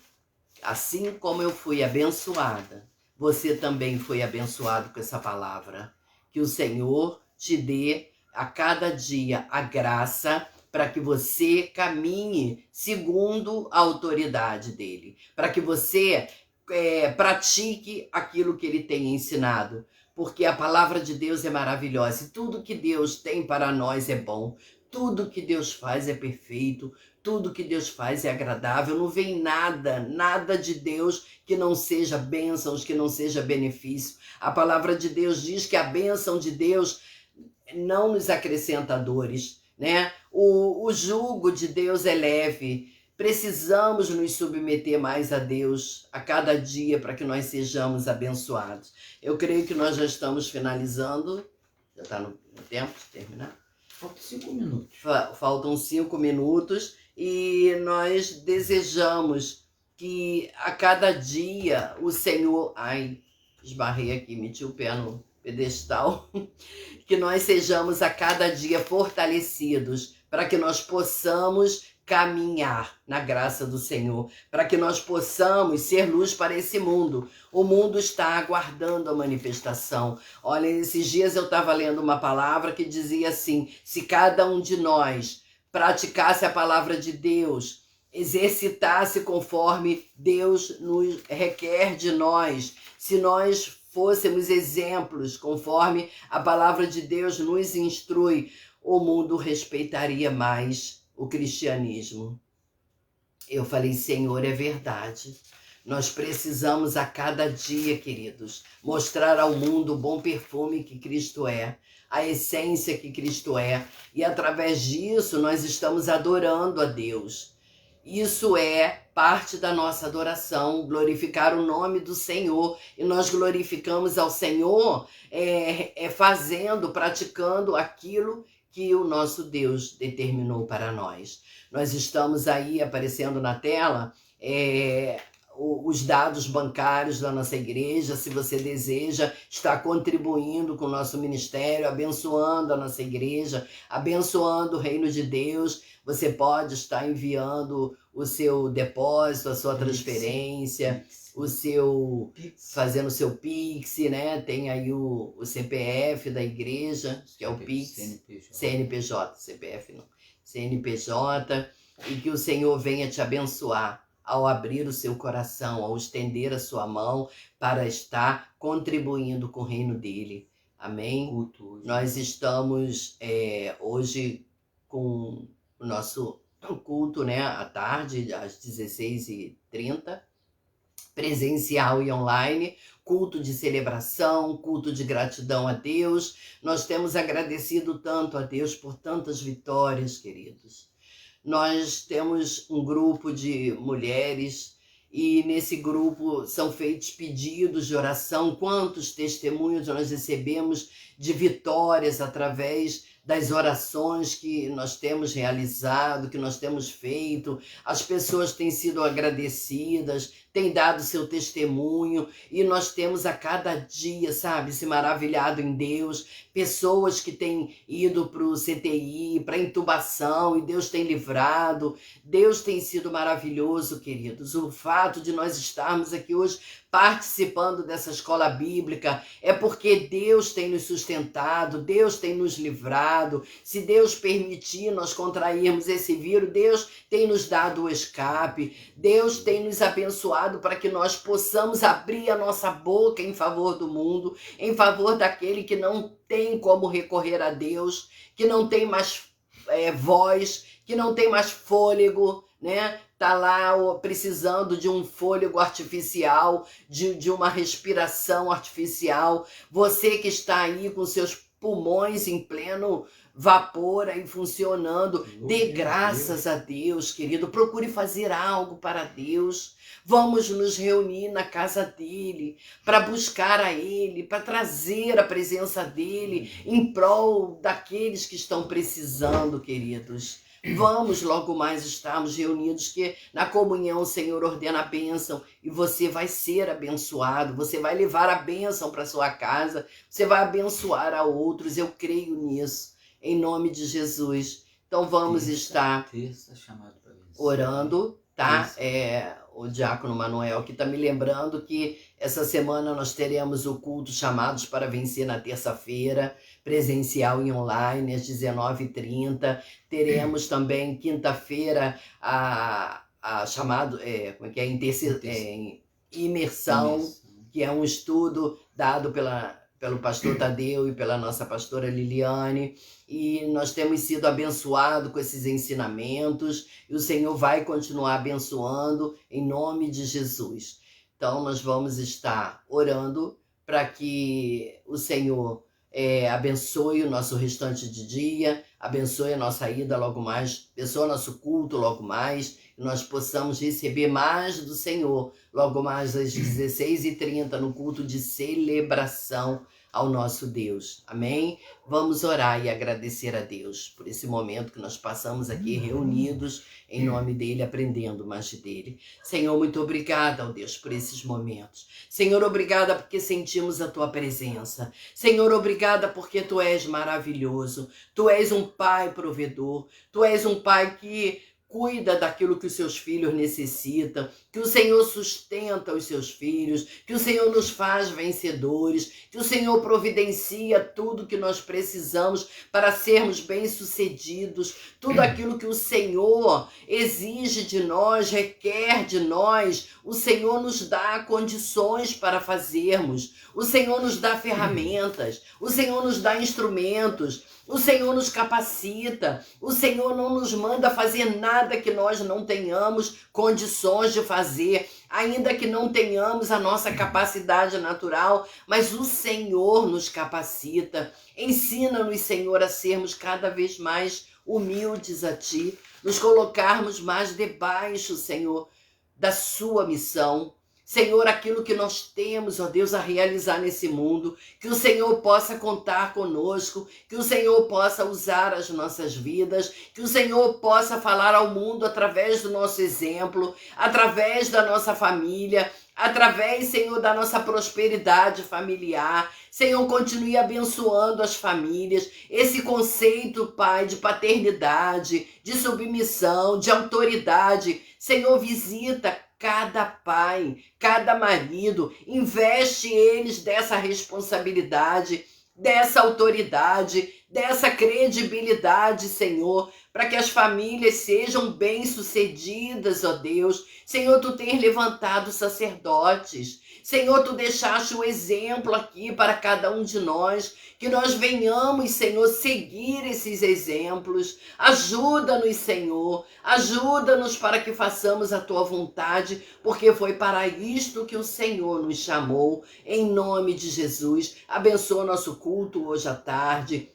assim como eu fui abençoada, você também foi abençoado com essa palavra. Que o Senhor te dê a cada dia a graça para que você caminhe segundo a autoridade dele, para que você pratique aquilo que ele tem ensinado, porque a palavra de Deus é maravilhosa e tudo que Deus tem para nós é bom. Tudo que Deus faz é perfeito, tudo que Deus faz é agradável, não vem nada de Deus que não seja bênçãos, que não seja benefício. A palavra de Deus diz que a bênção de Deus não nos acrescenta dores, né? O jugo de Deus é leve. Precisamos nos submeter mais a Deus a cada dia para que nós sejamos abençoados. Eu creio que nós já estamos finalizando. Já está no tempo de terminar? Faltam 5 minutos. Faltam 5 minutos e nós desejamos que a cada dia o Senhor... Ai, esbarrei aqui, meti o pé no pedestal. Que nós sejamos a cada dia fortalecidos para que nós possamos caminhar na graça do Senhor, para que nós possamos ser luz para esse mundo. O mundo está aguardando a manifestação. Olha, esses dias eu estava lendo uma palavra que dizia assim: se cada um de nós praticasse a palavra de Deus, exercitasse conforme Deus nos requer de nós, se nós fôssemos exemplos conforme a palavra de Deus nos instrui, o mundo respeitaria mais o cristianismo. Eu falei, Senhor, é verdade. Nós precisamos a cada dia, queridos, mostrar ao mundo o bom perfume que Cristo é, a essência que Cristo é, e através disso nós estamos adorando a Deus. Isso é parte da nossa adoração, glorificar o nome do Senhor. E nós glorificamos ao Senhor fazendo, praticando aquilo que o nosso Deus determinou para nós. Nós estamos aí aparecendo na tela os dados bancários da nossa igreja. Se você deseja estar contribuindo com o nosso ministério, abençoando a nossa igreja, abençoando o reino de Deus, você pode estar enviando o seu depósito, a sua transferência, fazendo o seu Pix, né? Tem aí o CPF da igreja, que é o Pix, CNPJ, CPF não, CNPJ, e que o Senhor venha te abençoar ao abrir o seu coração, ao estender a sua mão para estar contribuindo com o reino dele. Amém? Nós estamos hoje com o nosso culto, né, à tarde, às 16h30, presencial e online, culto de celebração, culto de gratidão a Deus. Nós temos agradecido tanto a Deus por tantas vitórias, queridos. Nós temos um grupo de mulheres e nesse grupo são feitos pedidos de oração. Quantos testemunhos nós recebemos de vitórias através das orações que nós temos realizado, que nós temos feito. As pessoas têm sido agradecidas, têm dado seu testemunho e nós temos a cada dia, sabe, se maravilhado em Deus. Pessoas que têm ido para o CTI, para intubação e Deus tem livrado. Deus tem sido maravilhoso, queridos. O fato de nós estarmos aqui hoje participando dessa escola bíblica é porque Deus tem nos sustentado, Deus tem nos livrado. Se Deus permitir nós contrairmos esse vírus, Deus tem nos dado o escape, Deus tem nos abençoado para que nós possamos abrir a nossa boca em favor do mundo, em favor daquele que não tem como recorrer a Deus, que não tem mais voz, que não tem mais fôlego, né? Tá lá precisando de um fôlego artificial, de uma respiração artificial. Você que está aí com seus pulmões em pleno vapor aí funcionando, dê graças a Deus, querido. Procure fazer algo para Deus. Vamos nos reunir na casa dele para buscar a ele, para trazer a presença dele em prol daqueles que estão precisando, queridos. Vamos logo mais estarmos reunidos, que na comunhão o Senhor ordena a bênção e você vai ser abençoado, você vai levar a bênção para sua casa, você vai abençoar a outros. Eu creio nisso, em nome de Jesus. Então vamos estar orando, tá? O diácono Manuel que está me lembrando que essa semana nós teremos o culto Chamados para Vencer na terça-feira, presencial e online, às 19h30. Teremos também quinta-feira a chamado, imersão, que é um estudo dado pelo pastor Tadeu e pela nossa pastora Liliane, e nós temos sido abençoados com esses ensinamentos, e o Senhor vai continuar abençoando em nome de Jesus. Então nós vamos estar orando para que o Senhor abençoe o nosso restante de dia, abençoe a nossa ida logo mais, abençoe o nosso culto logo mais, e nós possamos receber mais do Senhor logo mais às 16h30 no culto de celebração ao nosso Deus. Amém? Vamos orar e agradecer a Deus por esse momento que nós passamos aqui reunidos em nome dele, aprendendo mais dele. Senhor, muito obrigada, ó Deus, por esses momentos. Senhor, obrigada porque sentimos a tua presença. Senhor, obrigada porque tu és maravilhoso. Tu és um pai provedor. Tu és um pai que cuida daquilo que os seus filhos necessitam, que o Senhor sustenta os seus filhos, que o Senhor nos faz vencedores, que o Senhor providencia tudo que nós precisamos para sermos bem-sucedidos, tudo aquilo que o Senhor exige de nós, requer de nós, o Senhor nos dá condições para fazermos, o Senhor nos dá ferramentas, o Senhor nos dá instrumentos, o Senhor nos capacita, o Senhor não nos manda fazer nada que nós não tenhamos condições de fazer, ainda que não tenhamos a nossa capacidade natural, mas o Senhor nos capacita. Ensina-nos, Senhor, a sermos cada vez mais humildes a Ti, nos colocarmos mais debaixo, Senhor, da Sua missão. Senhor, aquilo que nós temos, ó Deus, a realizar nesse mundo, que o Senhor possa contar conosco, que o Senhor possa usar as nossas vidas, que o Senhor possa falar ao mundo através do nosso exemplo, através da nossa família, através, Senhor, da nossa prosperidade familiar. Senhor, continue abençoando as famílias, esse conceito, Pai, de paternidade, de submissão, de autoridade. Senhor, visita cada pai, cada marido, investe eles dessa responsabilidade, dessa autoridade, dessa credibilidade, Senhor, para que as famílias sejam bem-sucedidas, ó Deus. Senhor, tu tens levantado sacerdotes. Senhor, tu deixaste o exemplo aqui para cada um de nós, que nós venhamos, Senhor, seguir esses exemplos. Ajuda-nos, Senhor, ajuda-nos para que façamos a tua vontade, porque foi para isto que o Senhor nos chamou. Em nome de Jesus, abençoa nosso culto hoje à tarde.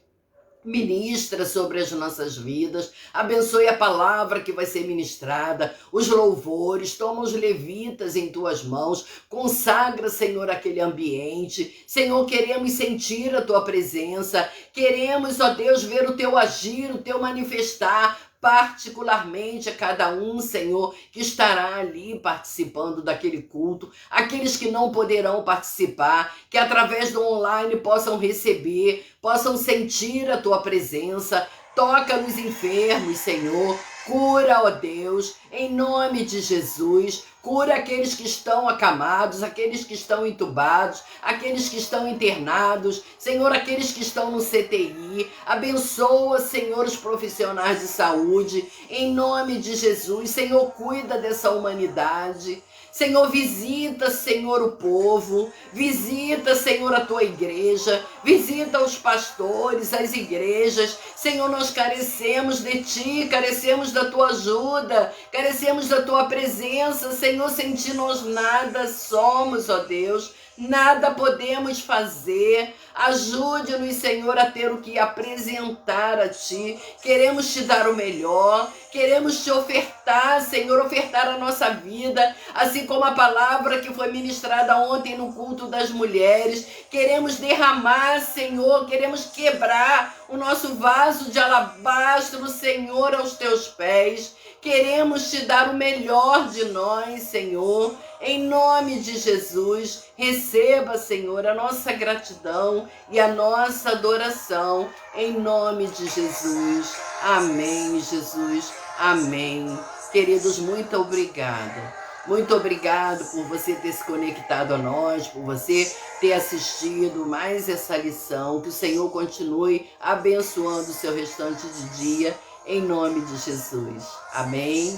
Ministra sobre as nossas vidas, abençoe a palavra que vai ser ministrada, os louvores, toma os levitas em tuas mãos, consagra, Senhor, aquele ambiente. Senhor, queremos sentir a tua presença, queremos, ó Deus, ver o teu agir, o teu manifestar, particularmente a cada um, Senhor, que estará ali participando daquele culto, aqueles que não poderão participar, que através do online possam receber, possam sentir a tua presença. Toca nos enfermos, Senhor, cura, ó Deus, em nome de Jesus. Cura aqueles que estão acamados, aqueles que estão entubados, aqueles que estão internados, Senhor, aqueles que estão no CTI. Abençoa, Senhor, os profissionais de saúde, em nome de Jesus. Senhor, cuida dessa humanidade. Senhor, visita, Senhor, o povo, visita, Senhor, a tua igreja, visita os pastores, as igrejas. Senhor, nós carecemos de ti, carecemos da tua ajuda, carecemos da tua presença. Senhor, sem ti nós nada somos, ó Deus, nada podemos fazer. Ajude-nos, Senhor, a ter o que apresentar a Ti. Queremos Te dar o melhor, queremos Te ofertar, Senhor, ofertar a nossa vida, assim como a palavra que foi ministrada ontem no culto das mulheres. Queremos derramar, Senhor, queremos quebrar o nosso vaso de alabastro, Senhor, aos Teus pés. Queremos Te dar o melhor de nós, Senhor. Em nome de Jesus, receba, Senhor, a nossa gratidão e a nossa adoração. Em nome de Jesus. Amém, Jesus. Amém. Queridos, muito obrigada. Muito obrigado por você ter se conectado a nós, por você ter assistido mais essa lição. Que o Senhor continue abençoando o seu restante de dia. Em nome de Jesus. Amém.